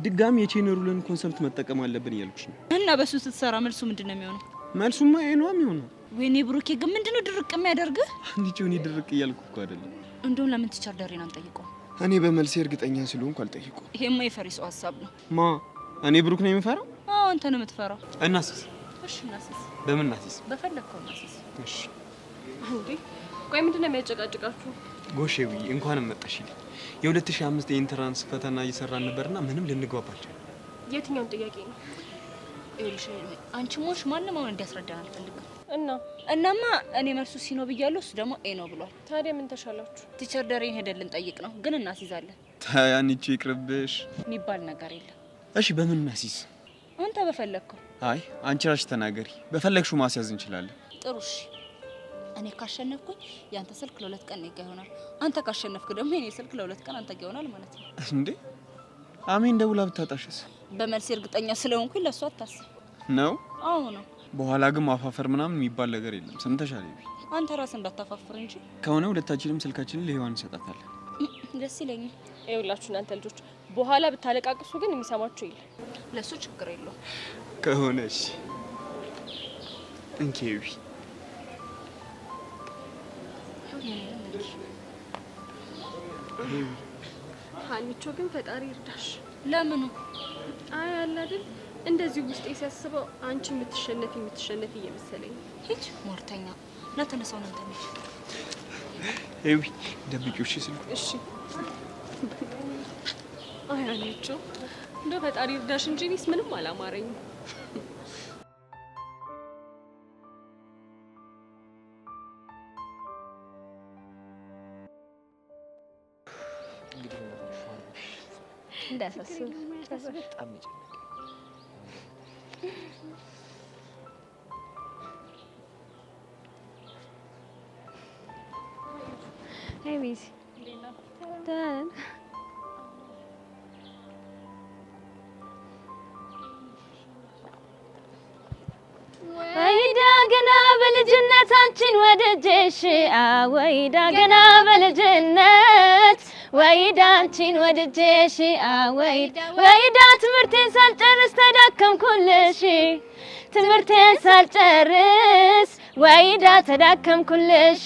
ድጋሚ የቼን ሩልን ኮንሰፕት መጠቀም አለብን እያልኩሽ ነው። እና በሱ ስትሰራ መልሱ ምንድን ነው የሚሆነው? መልሱማ ይሄ ነው የሚሆነው። ወይኔ ብሩኬ ግን ምንድን ነው ድርቅ የሚያደርግህ? አንቺ እኔ ድርቅ እያልኩ እኮ አይደለም። እንደውም ለምን ቲቸር ደሬን አንጠይቀው? እኔ በመልሴ እርግጠኛ ስለሆንኩ አልጠይቀው። ይሄማ የፈሪ ሰው ሀሳብ ነው። ማ እኔ ብሩክ ነው የምፈራው? አዎ አንተ ነው የምትፈራው። እናሲስ? እሺ እናሲስ። በምን እናሲስ? በፈለግከው እናሲስ። እሺ እንዴ ቆይ ምንድን ነው የሚያጨቃጭቃችሁ? ጎሼዊ እንኳንም መጣሽልኝ። የ2005 የኢንትራንስ ፈተና እየሰራን ነበርና ምንም ልንግባባ አልቻልንም። የትኛውን ጥያቄ ነው? ይኸውልሽ አንቺ ሞሽ ማንም አሁን እንዲያስረዳን አልፈልግም። እናማ እኔ መልሱ ሲ ነው ብያለሁ፣ እሱ ደግሞ ኤ ነው ብሏል። ታዲያ ምን ተሻላችሁ? ቲቸር ደሬን ሄደን ልንጠይቅ ነው፣ ግን እናስይዛለን። ታያንቺ ይቅርብሽ የሚባል ነገር የለም። እሺ በምን እናስይዝ? አንተ በፈለግከው። አይ አንቺ ራስሽ ተናገሪ። በፈለግሽው ማስያዝ እንችላለን። ጥሩ እሺ። እኔ ካሸነፍኩኝ ያንተ ስልክ ለ2 ቀን እኔ ጋ ይሆናል። አንተ ካሸነፍክ ደግሞ የኔ ስልክ ለ2 ቀን አንተ ጋ ይሆናል ማለት ነው። እንዴ አሜን ደውላ ብታጣሽስ? በመልስ እርግጠኛ ስለሆንኩኝ ለሷ አታስብ ነው። አዎ ነው። በኋላ ግን ማፋፈር ምናምን የሚባል ነገር የለም። ሰምተሻል? አንተ ራስህ እንዳታፋፍር እንጂ። ከሆነ ሁለታችንም ስልካችንን ለሔዋን እንሰጣታለን። ደስ ይለኛል። ይኸውላችሁ እናንተ ልጆች በኋላ ብታለቃቅሱ ግን የሚሰማችሁ የለም። ለሱ ችግር የለው ከሆነሽ እንኬዊ ሀኒቾ ግን ፈጣሪ ይርዳሽ። ለምኑ? አይ አለ አይደል እንደዚህ ውስጤ ሲያስበው አንቺ የምትሸነፊ እየመሰለኝ። ሂጅ ሞርተኛ ና ተነሳው ነው ተነሽ። ኤዊ ደብቂው እሺ ስልኩ እሺ። አይ ሀኒቾ እንደ ፈጣሪ ይርዳሽ እንጂ እኔስ ምንም አላማረኝም። እንዳሳስብ በጣም ይጨነቅ። አይ ቤዚ ደህና ወይዳ ገና በልጅነት አንቺን ወደጀሽ ወይዳ ገና በልጅነት ወይዳ አንቺን ወደጀሽ ወይዳ ትምህርቴን ሳልጨርስ ተዳከምኩልሽ ትምህርቴን ሳልጨርስ ወይዳ ተዳከምኩልሽ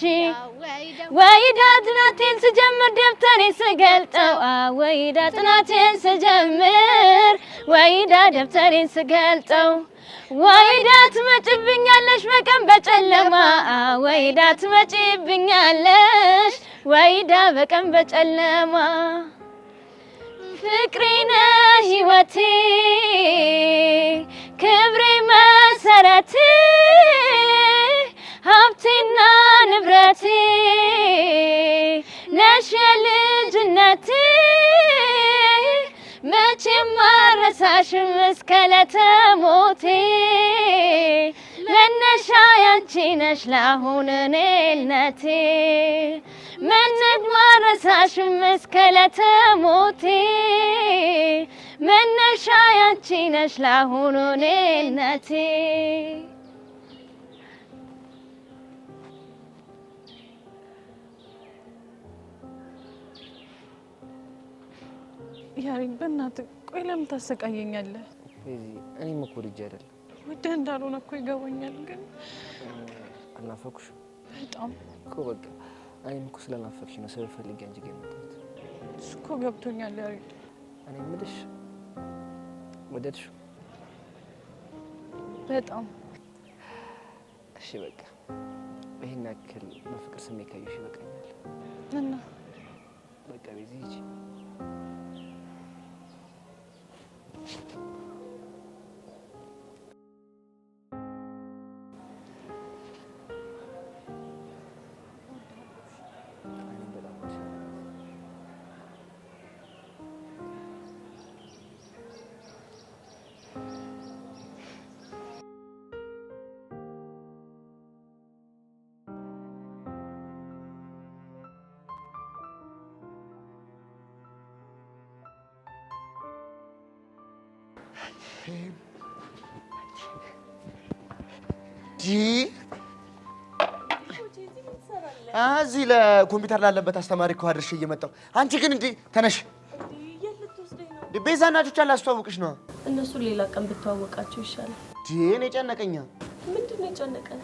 ወይዳ ጥናቴን ስጀምር ደብተሬን ስገልጠው ወይዳ ጥናቴን ስጀምር ወይዳ ደብተሬን ስገልጠው ወይዳ ትመጭብኛለሽ በቀን በጨለማ ወይዳ ትመጭብኛለሽ ወይዳ በቀን በጨለማ ፍቅሬ ነሽ ሕይወቴ ክብሬ መሰረቴ ሀብቴና ንብረቴ ነሽ የልጅነቴ መቼም አልረሳሽም እስከ ዕለተ ሞቴ መነሻ ያንቺ ነሽ ለአሁን እኔነቴ መነሻ አልረሳሽም እስከ ዕለተ ሞቴ መነሻ ያንቺ ነሽ ለአሁን እኔነቴ ያሬን በእናትህ ቆይ ለምን ታሰቃየኛለህ? እኔም እኮ ልጅ አይደለም ወደህ እንዳልሆነ እኮ ይገባኛል፣ ግን አልናፈኩሽ በጣም እኮ በቃ እኔም እኮ ስለናፈቅሽ ነው ሰው ፈልጌ አንቺ ጋር የመጣሁት። እሱ እኮ ገብቶኛል ያሬን። እኔ የምልሽ ወደድሽው? በጣም እሺ በቃ ይሄን ያክል በፍቅር ስሜት ካየሽ ይበቃኛል። እና በቃ ቤዚ ሂጂ። እዚህ ለኮምፒውተር ላለበት አስተማሪ እኮ አድርሼ እየመጣሁ። አንቺ ግን እንዴ ተነሽ። ቤዛና ጆቻን ላስተዋውቅሽ ነው። እነሱን ሌላ ቀን ብትዋወቃቸው ይሻላል። እኔ ጨነቀኛ። ምንድን ነው የጨነቀን?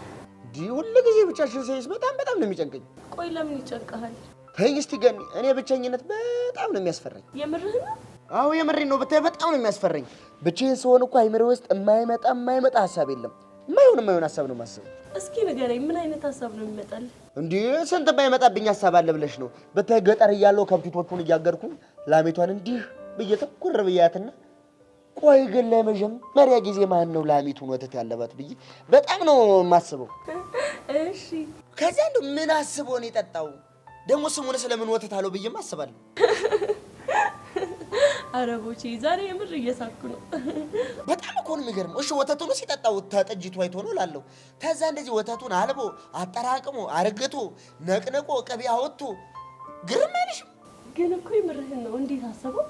ሁሉ ጊዜ ብቻሽን ሳይሽ በጣም ነው የሚጨንቀኝ። ቆይ ለምን ይጨንቀሃል? ተይኝ እስቲ ገኒ፣ እኔ ብቸኝነት በጣም ነው የሚያስፈራኝ። የምርህ ነው? አዎ የምሬን ነው። ብታይ በጣም ነው የሚያስፈራኝ። ብቻዬን ስሆን እኮ አይምሮ ውስጥ የማይመጣ ሀሳብ የለም። የማይሆን ሀሳብ ነው የማስበው። እስኪ ንገረኝ፣ ምን አይነት ሀሳብ ነው የሚመጣልህ? እንዴ ስንት የማይመጣብኝ ሀሳብ አለ ብለሽ ነው? ብታይ ገጠር እያለሁ ከብቶቹን እያገርኩኝ ላሜቷን እንዲህ ብዬ ተኩር ብያትና ቆይ ግን ለመጀመሪያ ጊዜ ማን ነው ላሚቱን ወተት ያለባት ብዬ በጣም ነው የማስበው። እሺ ከዛ እንደው ምን አስበው ነው የጠጣው ደግሞ ስሙን ስለምን ወተት አለው ብዬ አስባለሁ። አረቦቼ ዛሬ የምር እየሳኩ ነው። በጣም እኮ ነው የሚገርመው። እሺ ወተቱን ሲጠጣው ተጠጅቱ አይቶ ነው ላለው። ከዛ እንደዚህ ወተቱን አልቦ አጠራቅሞ አርግቶ ነቅነቆ ቅቤ አወጥቶ ግርም አይልሽም? ግን እኮ የምርህን ነው። እንዴት አሰበው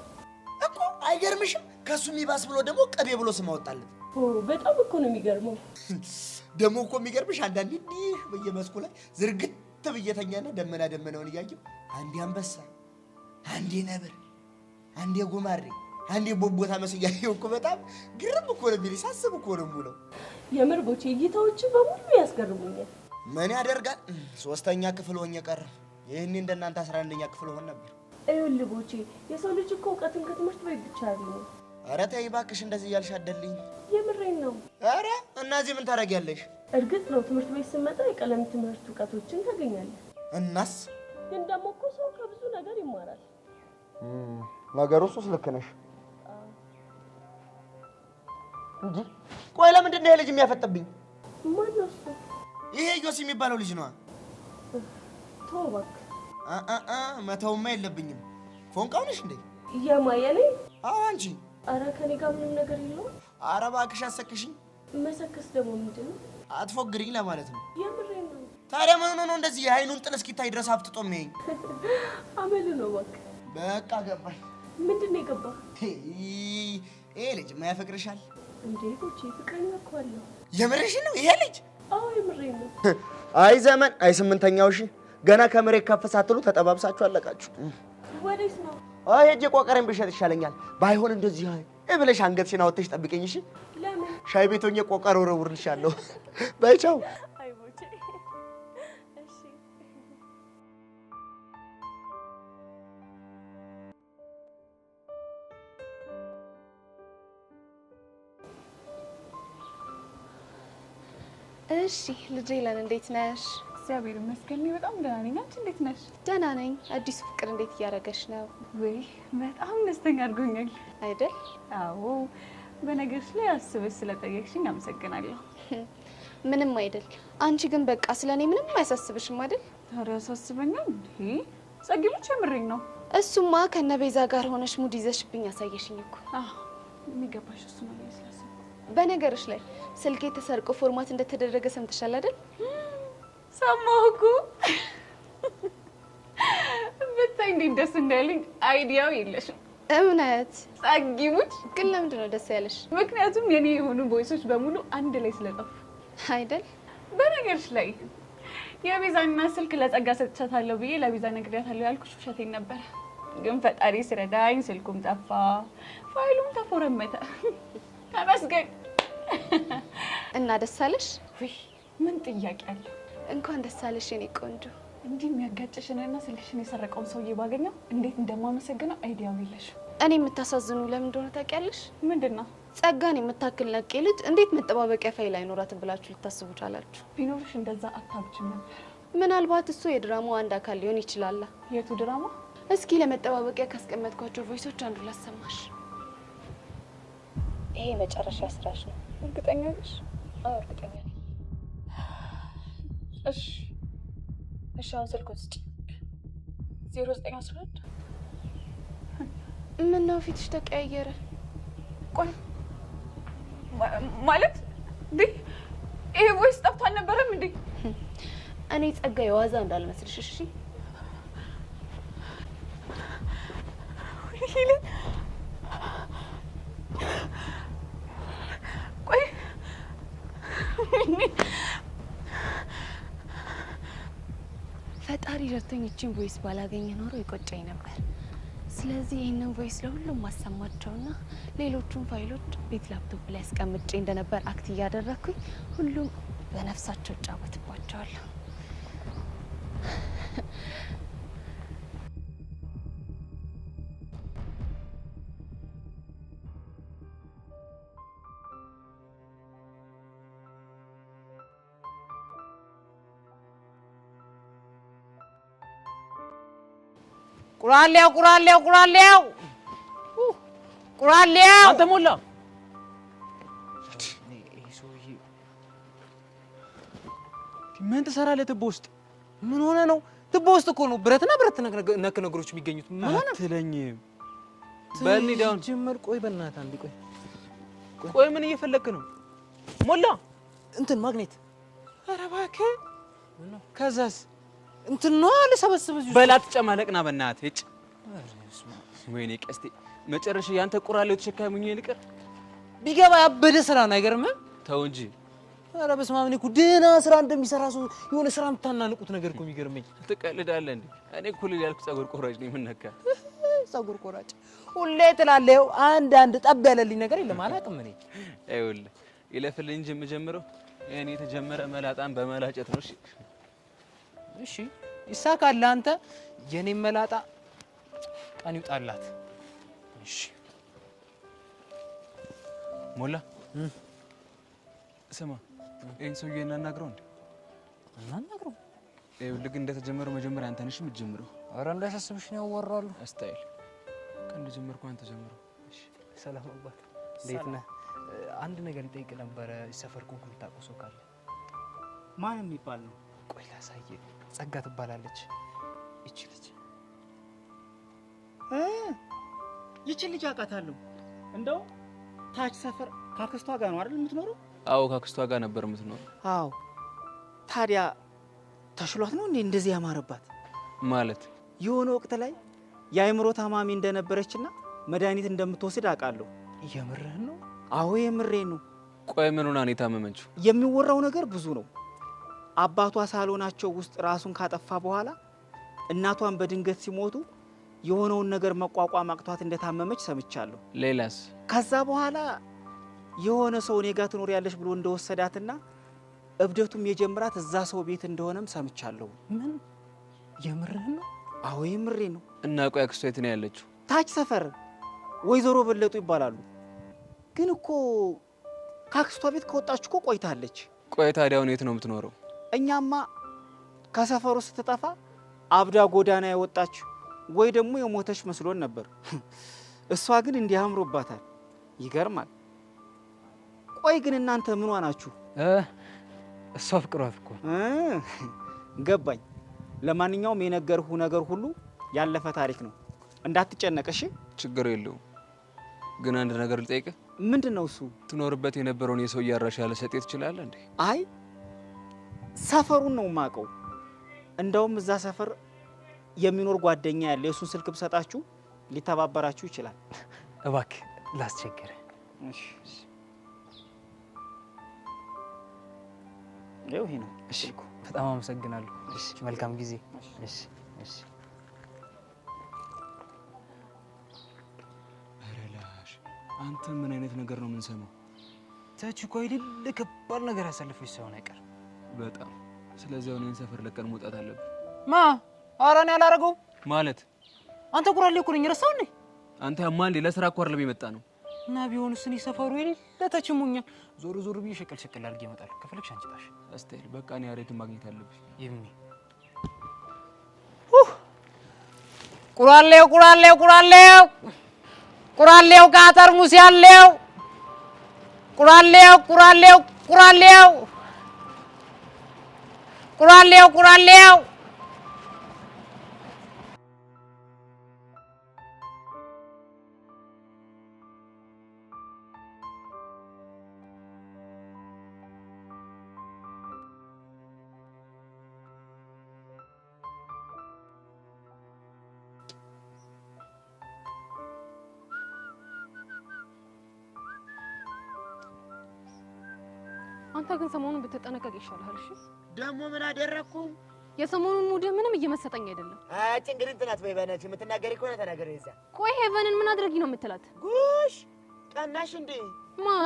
እኮ አይገርምሽም? ከሱ የሚባስ ብሎ ደግሞ ቅቤ ብሎ ስም አወጣለት። በጣም እኮ ነው የሚገርመው። ደግሞ እኮ የሚገርምሽ አንዳንዴ እንዲህ በየመስኩ ላይ ዝርግት ብየተኛና ደመናውን እያየሁ አንዴ አንበሳ አንዴ ነብር አንዴ ጉማሬ አንዴ ቦቦታ መስያየው እኮ በጣም ግርም እኮ ነው ቢል ሳስብ እኮ ነው ሙሉ የምር ቦቼ እይታዎች በሙሉ ያስገርሙኛል። ምን ያደርጋል ሶስተኛ ክፍል ሆኜ ቀረ። ይሄን እንደናንተ 11ኛ ክፍል ሆነ ነበር። ይኸውልህ ቦቼ የሰው ልጅ እኮ እውቀትን ከትምህርት ቤት ብቻ ያገኛል። ኧረ ተይ እባክሽ እንደዚህ እያልሽ አደልኝ። የምሬን ነው። ኧረ እናዚህ ምን ታደርጊያለሽ? እርግጥ ነው ትምህርት ቤት ስመጣ የቀለም ትምህርት እውቀቶችን ታገኛለህ። እናስ ግን ደግሞ እኮ ሰው ከብዙ ነገር ይማራል። ነገሩ እሱስ ልክ ነሽ እንጂ ቆይ ለምንድን ነው ይሄ ልጅ የሚያፈጥብኝ? ማን ነው እሱ? ይሄ ዮሲ የሚባለው ልጅ ነው። ተው እባክህ። መተውማ የለብኝም። ፎንቃው ነሽ እንዴ? የማየኔ? አዎ አንቺ። ኧረ ከኔ ጋር ምንም ነገር የለውም። ኧረ እባክሽ አሰክሽኝ። መሰከስ ደግሞ ምንድን ነው? አትፎግሪኝ ለማለት ነው። የምሬን ነው። ታዲያ ምን ሆኖ ነው እንደዚህ የአይኑን ጥል እስኪታይ ድረስ አፍጥጦ የሚያየኝ? አመል ነው እባክህ። በቃ ገባኝ። ምንድን ነው የገባህ? ይሄ ልጅማ ያፈቅርሻል እንዴ? ቦቼ ፍቅረኛ እኮ አለው። የምርሽን ነው ይሄ ልጅ? አዎ የምሬን ነው። አይ ዘመን፣ አይ ስምንተኛው ሺህ ገና ከመሬት ከፍ ሳትሉ ተጠባብሳችሁ አለቃችሁ። ወዴት ነው? አይ ሂጅ ቆቀሬን ብሸጥ ይሻለኛል። ባይሆን እንደዚህ ብለሽ አንገትሽን አውጥተሽ ጠብቀኝ እሺ? ለምን? ሻይ ቤት ሆኜ ቆቀር ወረውርልሻለሁ። በይ ቻው። አይ ቦቼ እሺ። እሺ ልጄ ለን እንዴት ነሽ? እግዚአብሔር ይመስገን በጣም ደህና ነኝ። አንቺ እንዴት ነሽ? ደህና ነኝ። አዲሱ ፍቅር እንዴት እያደረገሽ ነው? ወይ በጣም ደስተኛ አድርጎኛል አይደል? አዎ። በነገርሽ ላይ አስበሽ ስለጠየቅሽኝ አመሰግናለሁ። ምንም አይደል። አንቺ ግን በቃ ስለኔ ምንም አያሳስብሽም አይደል? ታዲያ ያሳስበኛል እንዴ? ጸጊሙች የምሬን ነው። እሱማ ከነቤዛ ጋር ሆነሽ ሙድ ይዘሽብኝ አሳየሽኝ እኮ። የሚገባሽ እሱ ነው ስላሰብኩ። በነገርሽ ላይ ስልኬ ተሰርቆ ፎርማት እንደተደረገ ሰምተሻል አይደል? ሰማሁ እኮ። ብታይ እንዴት ደስ እንዳለኝ። አይዲያው የለሽም እውነት ጸጊሙች። ግን ለምንድን ነው ደስ ያለሽ? ምክንያቱም የኔ የሆኑ ቮይሶች በሙሉ አንድ ላይ ስለጠፉ አይደል? በነገርሽ ላይ የቤዛና ስልክ ለጸጋ ሰጥቻታለሁ ብዬ ለቤዛ ነግሬያታለሁ ያልኩሽ ውሸቴን ነበር። ግን ፈጣሪ ሲረዳኝ ስልኩም ጠፋ፣ ፋይሉም ተፎረመተ። ተመስገን። እና ደስ አለሽ? ምን ጥያቄ አለ? እንኳን ደስ አለሽ የኔ ቆንጆ። እንዲህ የሚያጋጭሽንና ስልክሽን የሰረቀውን ሰውዬ ባገኘው እንዴት እንደማመሰግነው አይዲያው የለሽ። እኔ የምታሳዝኑ ለምን እንደሆነ ታውቂያለሽ? ምንድን ነው? ጸጋን የምታክል ነቄ ልጅ እንዴት መጠባበቂያ ፋይል አይኖራትም ብላችሁ ልታስቡ ቻላችሁ? ቢኖርሽ እንደዛ አታብችም ነበር። ምናልባት እሱ የድራማው አንድ አካል ሊሆን ይችላል። የቱ ድራማ? እስኪ ለመጠባበቂያ ካስቀመጥኳቸው ቮይሶች አንዱ ላሰማሽ። ይሄ መጨረሻ ስራሽ ነው። እርግጠኛ ነሽ? አዎ እርግጠኛ ነኝ። እሺ እሺ፣ አሁን ስልኩን ስጪ። 0911 ምን ነው ፊትሽ ተቀያየረ? ቆይ ማለት ይሄ ቮይስ ጠፍቶ አልነበረም እንዴ? እኔ ጸጋ የዋዛ እንዳልመስልሽ እሺ? ቆይ ፈጣሪ ረድቶኝ እቺን ቮይስ ባላገኘ ኖሮ ይቆጨኝ ነበር። ስለዚህ ይህንን ቮይስ ለሁሉም ማሰማቸውና ሌሎቹን ፋይሎች ቤት ላፕቶፕ ላይ አስቀምጬ እንደነበር አክት እያደረኩኝ ሁሉም በነፍሳቸው እጫወትባቸዋለሁ። ቁራሌው ቁራሌው ቁራሌው ቁራሌው አንተ ሞላ ምን ትሰራለህ? ትቦ ውስጥ ምን ሆነ ነው? ትቦ ውስጥ እኮ ነው ብረትና ብረት ነክ ነገሮች የሚገኙት። ምን ሆነ አትለኝም? በእኔ ዳውን ጀመር። ቆይ በእናትህ አንዴ ቆይ ምን እየፈለክ ነው? ሞላ እንትን ማግኔት። ኧረ እባክህ ከዛስ እንትን ነው ልሰበስብ እዚህ በላት ጨማለቅና በእናትህ እጭ። ወይኔ ቀስቴ መጨረሻ ያንተ ቁራሌው ተሸካሚኝ ይልቀር ቢገባ ያበደ ስራ ነው። አይገርምም? ተው እንጂ። ኧረ በስመ አብ። እኔ እኮ ደህና ስራ እንደሚሰራ ሰው የሆነ ስራ የምታናንቁት ነገር እኮ የሚገርመኝ። ትቀልዳለህ እንዴ? እኔ እኮ ልል ያልኩት ፀጉር ቆራጭ ነኝ። ምን ነካ? ፀጉር ቆራጭ ሁሌ ትላለህ። አንድ ጠብ ያለልኝ ነገር የለም አላውቅም እኔ። ይኸውልህ ይለፍልኝ እንጂ የምጀምረው የኔ የተጀመረ መላጣን በመላጨት ነው። እሺ ይሳካል። አንተ የኔ መላጣ ቀን ይውጣላት። እሺ ሞላ ስማ፣ ይሄን ሰውዬ እናናግረው እንዴ? እናናግረው? ይኸውልህ እንደተጀመረው መጀመሪያ አንተ ነሽ የምትጀምረው። ኧረ እንዳያሳስብሽ ነው ያወራሉ። ስታይል እንደጀመርኩ አንተ ጀምረው። እሺ ሰላም አባት፣ እንዴት ነህ? አንድ ነገር ልጠይቅ ነበረ። ሰፈር ኩኩ የምታውቀው ሰው ካለ? ማን የሚባል ነው? ቆይ ላሳየህ። ጸጋ ትባላለች ይቺ ልጅ። ይቺ ልጅ አውቃታለሁ። እንደው ታች ሰፈር ካክስቷ ጋር ነው አይደል የምትኖረው? አዎ ካክስቷ ጋር ነበር የምትኖረው። አዎ። ታዲያ ተሽሏት ነው እንዴ እንደዚህ ያማረባት? ማለት የሆነ ወቅት ላይ የአእምሮ ታማሚ እንደነበረችና መድኃኒት እንደምትወስድ አውቃለሁ። የምርህን ነው? አዎ የምሬን ነው። ቆይ ምን ሆና ነው የታመመችው? የሚወራው ነገር ብዙ ነው። አባቷ ሳሎናቸው ውስጥ ራሱን ካጠፋ በኋላ እናቷን በድንገት ሲሞቱ የሆነውን ነገር መቋቋም አቅቷት እንደታመመች ሰምቻለሁ። ሌላስ? ከዛ በኋላ የሆነ ሰው እኔ ጋር ትኖሪያለሽ ብሎ እንደወሰዳትና እብደቱም የጀመራት እዛ ሰው ቤት እንደሆነም ሰምቻለሁ። ምን? የምርህን ነው? አዎ የምሬን ነው። እና ቆይ አክስቷ የት ነው ያለችው? ታች ሰፈር ወይዘሮ በለጡ ይባላሉ። ግን እኮ ካክስቷ ቤት ከወጣች እኮ ቆይታለች። ቆይ ታዲያ አሁን የት ነው የምትኖረው? እኛማ ከሰፈሩ ስትጠፋ አብዳ ጎዳና የወጣች ወይ ደግሞ የሞተች መስሎን ነበር። እሷ ግን እንዲህ አምሮባታል። ይገርማል። ቆይ ግን እናንተ ምን ሆናችሁ? እሷ ፍቅሯት እኮ ገባኝ። ለማንኛውም የነገርሁ ነገር ሁሉ ያለፈ ታሪክ ነው፣ እንዳትጨነቅ እሺ? ችግር የለውም። ግን አንድ ነገር ልጠይቅህ። ምንድን ነው እሱ? ትኖርበት የነበረውን የሰው እያራሻ ልሰጥ ትችላለህ እንዴ? አይ ሰፈሩን ነው የማውቀው። እንደውም እዛ ሰፈር የሚኖር ጓደኛ ያለ የእሱን ስልክ ብሰጣችሁ ሊተባበራችሁ ይችላል። እባክህ ላስቸግርህ። እሺ ይኸው ይሄ ነው። እሺ በጣም አመሰግናለሁ። እሺ መልካም ጊዜ። እሺ እሺ። አረላሽ አንተ ምን አይነት ነገር ነው የምንሰማው? ታች እኮ አይደል ከባድ ነገር ያሳልፈች ሳይሆን አይቀርም። በጣም ስለዚህ አሁን ሰፈር ለቀን መውጣት አለብን። ማ ኧረ እኔ አላደርገውም። ማለት አንተ ቁራሌ እኮ ነኝ። ረሳው እንዴ? አንተ ማን ለስራ እኮ አይደለም የመጣ ነው። እና ቢሆንስ እኔ ሰፈሩ አይደል ለተችሙኛል። ዞር ዞር ብዬ ሸቀል ሸቀል አድርጌ እመጣለሁ። ከፈለግሽ አንቺ ታሽ አስተል በቃ እኔ አሬትን ማግኘት አለብኝ። ይሚ ቁራሌው ቁራሌው ቁራሌው ቁራሌው ጋር ጠርሙስ ያለው ቁራሌው ቁራሌው ቁራሌው ቁራሌው ቁራሌው አንተ ግን ሰሞኑን ብትጠነቀቅ ይሻልሃል። እሺ ደግሞ ምን አደረኩ? የሰሞኑን ሙድ ምንም እየመሰጠኝ አይደለም። አጭ እንግዲህ እንትናት ወይ በእናትሽ የምትናገሪ ከሆነ ተናገሪ። እዛ ቆይ ሄቨንን ምን አድርጊ ነው የምትላት? ጉሽ ቀናሽ እንዴ?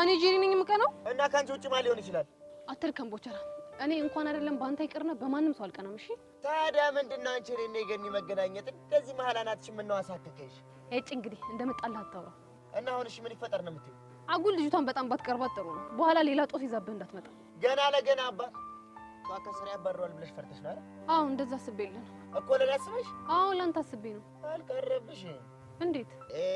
እኔ ጄሪ ነኝ የምቀናው? እና ካንቺ ውጭ ማን ሊሆን ይችላል? አትርከም ቦቸራ። እኔ እንኳን አይደለም ባንተ ይቅርና በማንም ሰው አልቀናም። እሺ ታዲያ ምንድነው አንቺ እኔና የገኒ መገናኘት እንደዚህ መሀል አናትሽ ምን ነው አሳከከሽ? እጭ እንግዲህ እንደመጣልህ አታውራ። እና አሁን እሺ ምን ይፈጠር ነው የምትይው? አጉል ልጅቷን በጣም ባትቀርባት ጥሩ ነው። በኋላ ሌላ ጦስ ይዛብህ እንዳትመጣ። ገና ለገና አባት ከስራ ያባረዋል ብለሽ ፈርተሽ ነው አይደል? አዎ እንደዛ አስቤልህ ነው እኮ። ለኔ አስበሽ? አዎ ላንተ አስቤ ነው። አልቀረብሽ። እንዴት?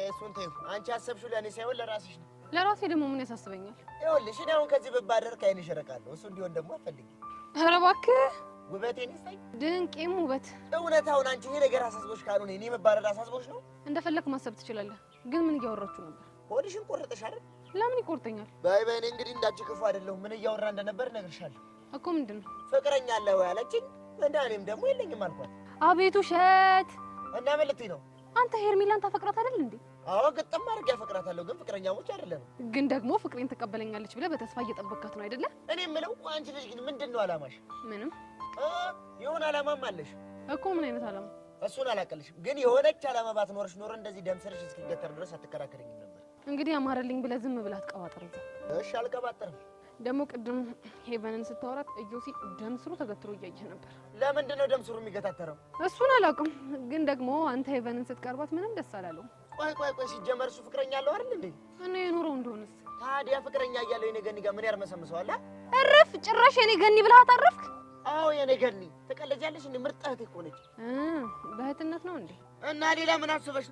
እሱን ተይው። አንቺ አሰብሽው ለኔ ሳይሆን ለራስሽ ነው። ለራሴ ደግሞ ምን ያሳስበኛል? ይኸውልሽ እኔ አሁን ከዚህ ብባደር ከዓይንሽ እርቃለሁ። እሱ እንዲሆን ደግሞ አልፈልግም። ኧረ እባክህ ውበቴን ይስጠኝ። ድንቄም ውበት። እውነታውን አንቺ ይሄ ነገር አሳስቦሽ ካልሆነ እኔ መባረር አሳስቦሽ ነው? እንደፈለክ ማሰብ ትችላለህ። ግን ምን እያወራችሁ ነበር? ሆድሽን ቆርጠሽ አይደል? ለምን ይቆርጠኛል? ባይ ባይ። እኔ እንግዲህ እንዳንቺ ክፉ አይደለሁም። ምን እያወራ እንደነበር እነግርሻለሁ እኮ። ምንድን ነው? ፍቅረኛ አለ ወይ አለችኝ። እና እኔም ደግሞ የለኝም አልኳት። አቤት ውሸት! እና ምን ልትይ ነው? አንተ ሄርሜላን ታፈቅራት አይደል እንዴ? አዎ ግጥም አድርጌ አፈቅራታለሁ፣ ግን ፍቅረኛሞች አይደለም። ግን ደግሞ ፍቅሬን ትቀበለኛለች ብለህ በተስፋ እየጠበካት ነው አይደለ? እኔ የምለው አንቺ ልጅ ግን ምንድን ነው አላማሽ? ምንም። የሆነ አላማም አለሽ እኮ። ምን አይነት አላማ? እሱን አላቀልሽም። ግን የሆነች ዓላማ ባትኖርሽ ኖሮ እንደዚህ ደም ስርሽ እስኪገተር ድረስ አትከራከረኝም ነበር። እንግዲህ አማረልኝ ብለህ ዝም ብላ አትቀባጥር። እሺ አልቀባጥርም። ደግሞ ቅድም ሄቨንን ስታወራት ኢዮሲ ደም ስሩ ተገትሮ እያየህ ነበር። ለምንድን ነው ደም ስሩ የሚገታተረው? እሱን አላውቅም፣ ግን ደግሞ አንተ ሄቨንን ስትቀርባት ምንም ደስ አላለውም። ቆይ ሲጀመር እሱ ፍቅረኛ አለው አይደል እንዴ? እና የኖረው እንደሆነስ ታዲያ ፍቅረኛ እያለው የኔ ገኒ ጋር ምን ያርመሰምሰዋል? እረፍ! ጭራሽ የኔ ገኒ ብለሃት አረፍክ? አዎ የኔ ገኒ ትቀልጃለሽ እንዴ? ምርጥ እህቴ እኮ ነች። በእህትነት ነው እንዴ? እና ሌላ ምን አስበሽ?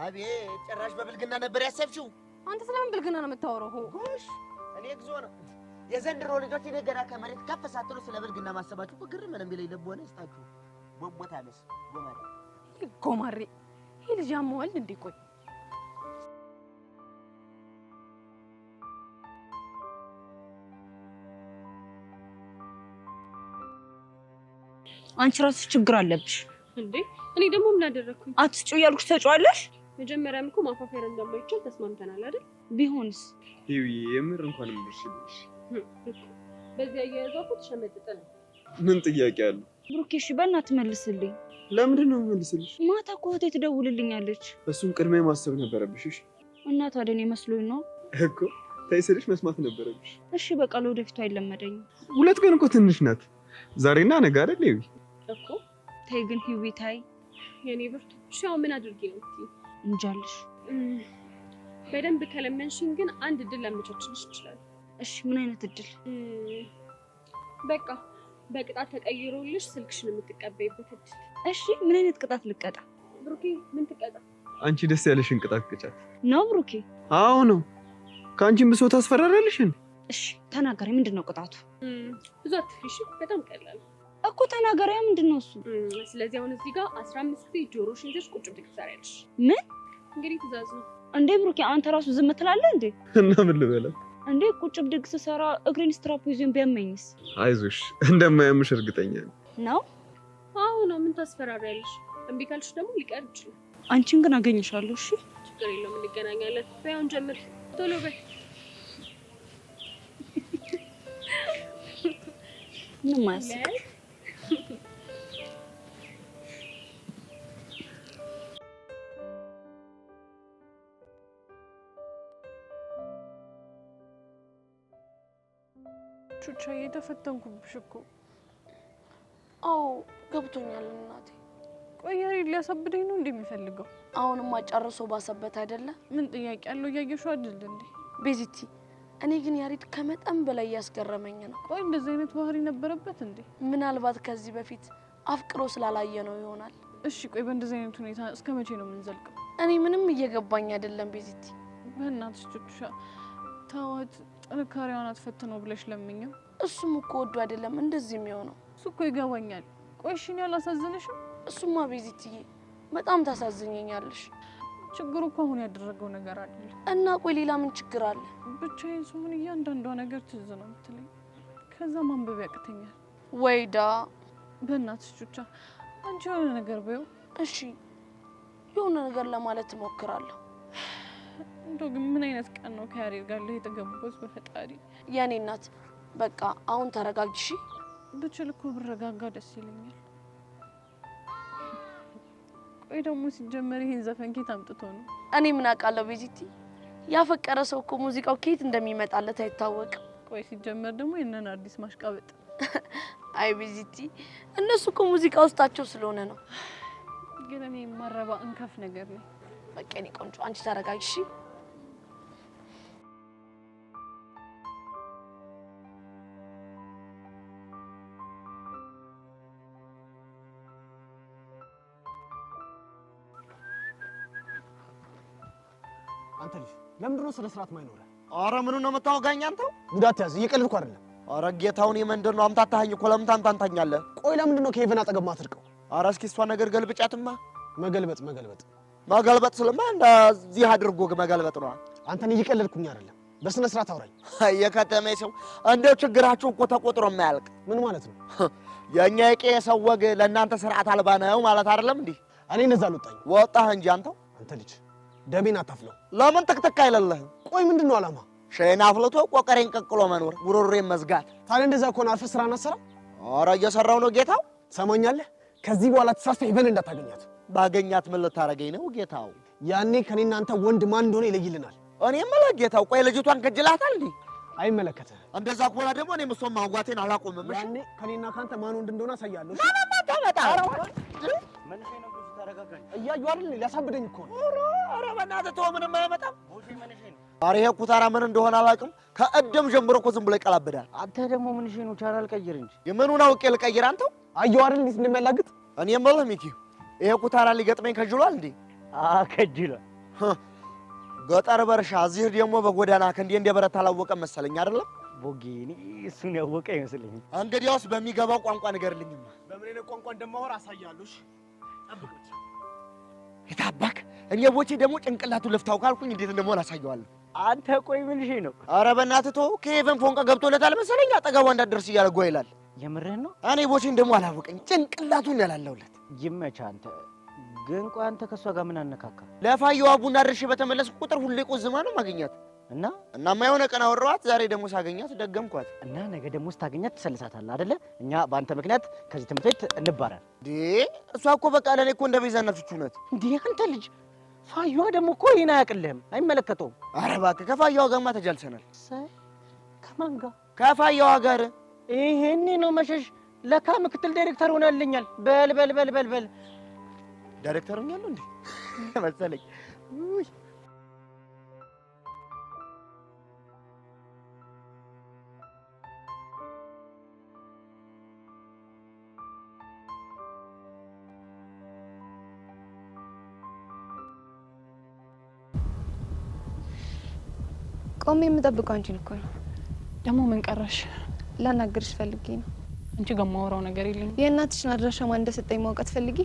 አቤት ጭራሽ በብልግና ነበር ያሰብሽው። አንተ ስለምን ብልግና ነው የምታወራው? ጎሽ እኔ እግዚኦ ነው የዘንድሮ ልጆች ነገራ ከመሬት ከፍ ሳትሉ ስለ ብልግና ማሰባችሁ እኮ ግርም ነው የሚለኝ። ልቦና ይስጣችሁ። ቦቦታለስ ጎማሬ ይሄ ልጅ ያመዋል እንዴ? ቆይ አንቺ ራስሽ ችግር አለብሽ እንዴ? እኔ ደግሞ ምን አደረኩኝ? አትጩ ያልኩሽ ተጫዋለሽ። መጀመሪያም እኮ ማፋፈር እንደማይቻል ተስማምተናል አይደል? ቢሆንስ ይሄ የምር እንኳን ምርሽልሽ በዚህ አያያዟ እኮ ተሸመጥጠ ነው። ምን ጥያቄ አለ? ብሩኬ እሺ በእናትህ መልስልኝ። ለምንድን ነው መልስልሽ? ማታ እኮ እህቴ ትደውልልኛለች። እሱን ቅድሚያ ማሰብ ነበረብሽ። እሺ እና ታዲያ እኔ መስሎኝ ነው እኮ ተይ ስልሽ መስማት ነበረብሽ። እሺ በቃ ለወደፊቱ አይለመደኝም። ሁለት ቀን እኮ ትንሽ ናት። ዛሬና ነገ አይደል ይሄ እኮ። ተይ ግን ሂዊ ታይ የኔ ብርቱ። እሺ አሁን ምን አድርጌ ነው እትይ? እንጃልሽ። በደንብ ከለመንሽኝ ግን አንድ እድል ላመቻችልሽ ይችላል። እሺ ምን አይነት እድል? በቃ በቅጣት ተቀይሮልሽ ስልክሽን የምትቀበይበት እድል። እሺ ምን አይነት ቅጣት ልቀጣ? ብሩኬ ምን ትቀጣ? አንቺ ደስ ያለሽን ቅጣት ቅጫት ነው ብሩኬ? አዎ ነው። ከአንቺም ብሶ ታስፈራራለሽ እንዴ? እሺ ተናገሪ፣ ምንድነው ቅጣቱ? ብዙ አትፍሪ፣ በጣም ቀላል እኮ ተናገሪያ። ምንድነው እሱ? ስለዚህ አሁን እዚህ ጋር 15 ጊዜ ጆሮሽን ይዘሽ ቁጭ ብድግ ትሰሪያለሽ። ምን? እንግዲህ ትእዛዝ ነው እንዴ ብሩኬ? አንተ ራሱ ዝም ትላለህ እንዴ? እና ምን ልበላ እንዴ? ቁጭ ብድግ ስሰራ እግሬን ስትራፕ ይዞኝ ቢያመኝስ? አይዞሽ እንደማያምሽ እርግጠኛ ነው። አዎ ነው። ምን ታስፈራሪያለሽ? እምቢ ካልሽ ደግሞ ሊቀር ይችላል። አንቺን ግን አገኝሻለሁ። እሺ ችግር የለውም፣ እንገናኛለን። በያውን ጀምር፣ ቶሎ በይ። ምንም አያስቅ። ቹቻ እየተፈተንኩብሽ እኮ። አዎ ገብቶኛል እናቴ። ቆይ ያሬድ ሊያሳብደኝ ነው እንደሚፈልገው? አሁንማ ጨርሶ ባሰበት አይደለ? ምን ጥያቄ አለው? እያየሽው አይደል እንዴ? ቤዚቲ እኔ ግን ያሬድ ከመጠን በላይ ያስገረመኝ ነው። ቆይ እንደዚህ አይነት ባህሪ ነበረበት እንዴ? ምናልባት ከዚህ በፊት አፍቅሮ ስላላየ ነው ይሆናል። እሺ ቆይ በእንደዚህ አይነት ሁኔታ እስከ መቼ ነው የምንዘልቀው? እኔ ምንም እየገባኝ አይደለም ቤዚቲ። በእናትሽ ቹቻ ተዋት፣ ጥንካሬዋን አትፈትነው ብለሽ ለምኘው። እሱም እኮ ወዶ አይደለም እንደዚህ የሚሆነው። እሱ እኮ ይገባኛል። ቆይ እሺ እኔ አላሳዝንሽም? እሱማ ቤዚትዬ በጣም ታሳዝኘኛለሽ። ችግሩ እኮ አሁን ያደረገው ነገር አይደለም። እና ቆይ ሌላ ምን ችግር አለ? ብቻዬን ስሆን እያንዳንዷ ነገር ትዝ ነው የምትለኝ። ከዛ ማንበብ ያቅተኛል። ወይዳ በእናትሽ ቹቻ አንቺ የሆነ ነገር በይው። እሺ የሆነ ነገር ለማለት እሞክራለሁ። እንደው ግን ምን አይነት ቀን ነው ከያሬድ ጋር የተገባሁት? በፈጣሪ የኔ እናት በቃ አሁን ተረጋግሺ። ብችል እኮ ብረጋጋ ደስ ይለኛል። ቆይ ደግሞ ሲጀመር ይሄን ዘፈን ኬት አምጥቶ ነው? እኔ ምን አውቃለሁ ቤዚቲ። ያፈቀረ ሰው እኮ ሙዚቃው ኬት እንደሚመጣለት አይታወቅም። ቆይ ሲጀመር ደግሞ የነን አዲስ ማሽቃበጥ። አይ ቤዚቲ እነሱ እኮ ሙዚቃ ውስጣቸው ስለሆነ ነው። ግን እኔ ማረባ እንከፍ ነገር ነው። በቃ እኔ ቆንጆ አንቺ ተረጋግሺ። አንተ ልጅ ለምንድን ነው ስለ ስርዓት ማይኖር? ኧረ ምኑን ነው የምታወጋኝ አንተው? ጉዳት ያዝ። እየቀለድኩ አይደለም። ኧረ ጌታውን የመንደር ነው አምታታኸኝ እኮ። ለምን ታምታኛለህ? ቆይ ለምንድን ነው ከሄቨን አጠገብ ማትርቀው? ኧረ እስኪ እሷን ነገር ገልብጫትማ። መገልበጥ ስለማ እንደዚህ አድርጎ መገልበጥ ነው። አንተን እየቀለድኩኝ አይደለም። በስነ ስርዓት አውራኝ። የከተሜ ሰው እንደው ችግራችሁ እኮ ተቆጥሮ የማያልቅ። ምን ማለት ነው? የኛ የቄ ሰው ወግ ለእናንተ ስርዓት አልባ ነው ማለት አይደለም እንዴ? እኔ እንደዛ አልወጣኝ። ወጣህ እንጂ አንተው። አንተ ልጅ ደሜን አታፍለው። ለምን ትክትክ አይለለህም? ቆይ ምንድነው አላማ? ሸና አፍልቶ ቆቀሬን ቀቅሎ መኖር፣ ጉሮሮዬን መዝጋት። ታዲያ እንደዛ ከሆነ አልፈህ ስራና ስራ። ኧረ እየሰራው ነው ጌታው። ሰማኛለህ? ከዚህ በኋላ ተሳስተ ሄቨን እንዳታገኛት። ባገኛት ምን ልታረገኝ ነው ጌታው? ያኔ ከኔና አንተ ወንድ ማን እንደሆነ ይለይልናል። እኔ ማለት ጌታው፣ ቆይ ልጅቷን ከጅላታል እንዴ? አይመለከትህ። እንደዛ ከሆነ ደግሞ እኔ እሷን ማዋቴን አላቆምም። እሺ ያኔ ከኔና ካንተ ማን ወንድ እንደሆነ አሳያለሁ። ታመጣ እያዩ አይደል? ሊያሳብደኝ እኮ ነው። ኧረ በእናትህ ተው፣ ምንም አይመጣም። ኧረ ይሄ ኩታራ ምን እንደሆነ አላውቅም። ከእድም ጀምሮ እኮ ዝም ብሎ ይቀላብዳል። አንተ ደግሞ ምን ነው ቻናል ቀይር እንጂ። የምኑን አውቄ ልቀይር? አንተው አየሁ አይደል እንዴት እንደሚያላግጥ። እኔ የምልህ ሚኪ፣ ይሄ ኩታራ ሊገጥመኝ ከጅሏል እንዴ? ከጅሏል። ገጠር በርሻ፣ እዚህ ደግሞ በጎዳና ከእንዴ እንደ በረት አላወቀም መሰለኝ አይደለም? ቦጌኒ እሱን ያወቀ አይመስለኝም። እንግዲያውስ በሚገባው ቋንቋ ንገርልኝማ። በምን አይነት ቋንቋ እንደማወራ አሳያለሁ። እሺ ጠብቁት። የታባክ እኔ ቦቼ ደግሞ ጭንቅላቱን ልፍታው ካልኩኝ እንዴት እንደምሆን አሳየዋለሁ። አንተ ቆይ ምን ነው? ኧረ በእናትህ ተው። ከሄቨን ፎንቃ ገብቶለታል መሰለኝ። አጠገቧ እንዳትደርስ እያለ ጓ ይላል። የምርህን ነው? እኔ ቦቼን ደግሞ አላወቀኝ፣ ጭንቅላቱን ያላለውለት። ይመችህ አንተ። ግን ቆይ አንተ ከሷ ጋር ምን አነካካ? ለፋየዋ ቡና ድርሼ በተመለስኩ ቁጥር ሁሌ ቆዝማ ነው ማግኛት እናማ የሆነ ቀን አወራኋት። ዛሬ ደግሞ ሳገኛት ደገምኳት እና ነገ ደግሞ ስታገኛት ትሰልሳታለህ አይደለ? እኛ በአንተ ምክንያት ከዚህ ትምህርት ቤት እንባረር። እሷ እኮ በቃ ለእኔ እኮ እንደ ቤዛነቶቹ ናት። እንዴ አንተ ልጅ፣ ፋየዋ ደግሞ እኮ ይሄን አያውቅልህም፣ አይመለከተውም። ኧረ እባክህ ከፋየዋ ጋርማ ተጃልሰናል። ከማን ጋር? ከፋየዋ ጋር። ይሄኔ ነው መሸሽ። ለካ ምክትል ዳይሬክተር ሆነልኛል። በል በል በል በል በል ዳይሬክተር ሆኛለሁ እንዴ መሰለኝ። ቆሜ የምጠብቀው አንቺን እኮ ነው። ደግሞ ምን ቀረሽ? ላናግርሽ ፈልጌ ነው። አንቺ ጋር የማወራው ነገር የለኝም። የእናትሽን አድራሻ ማን እንደሰጠኝ ማውቃት ፈልጊ።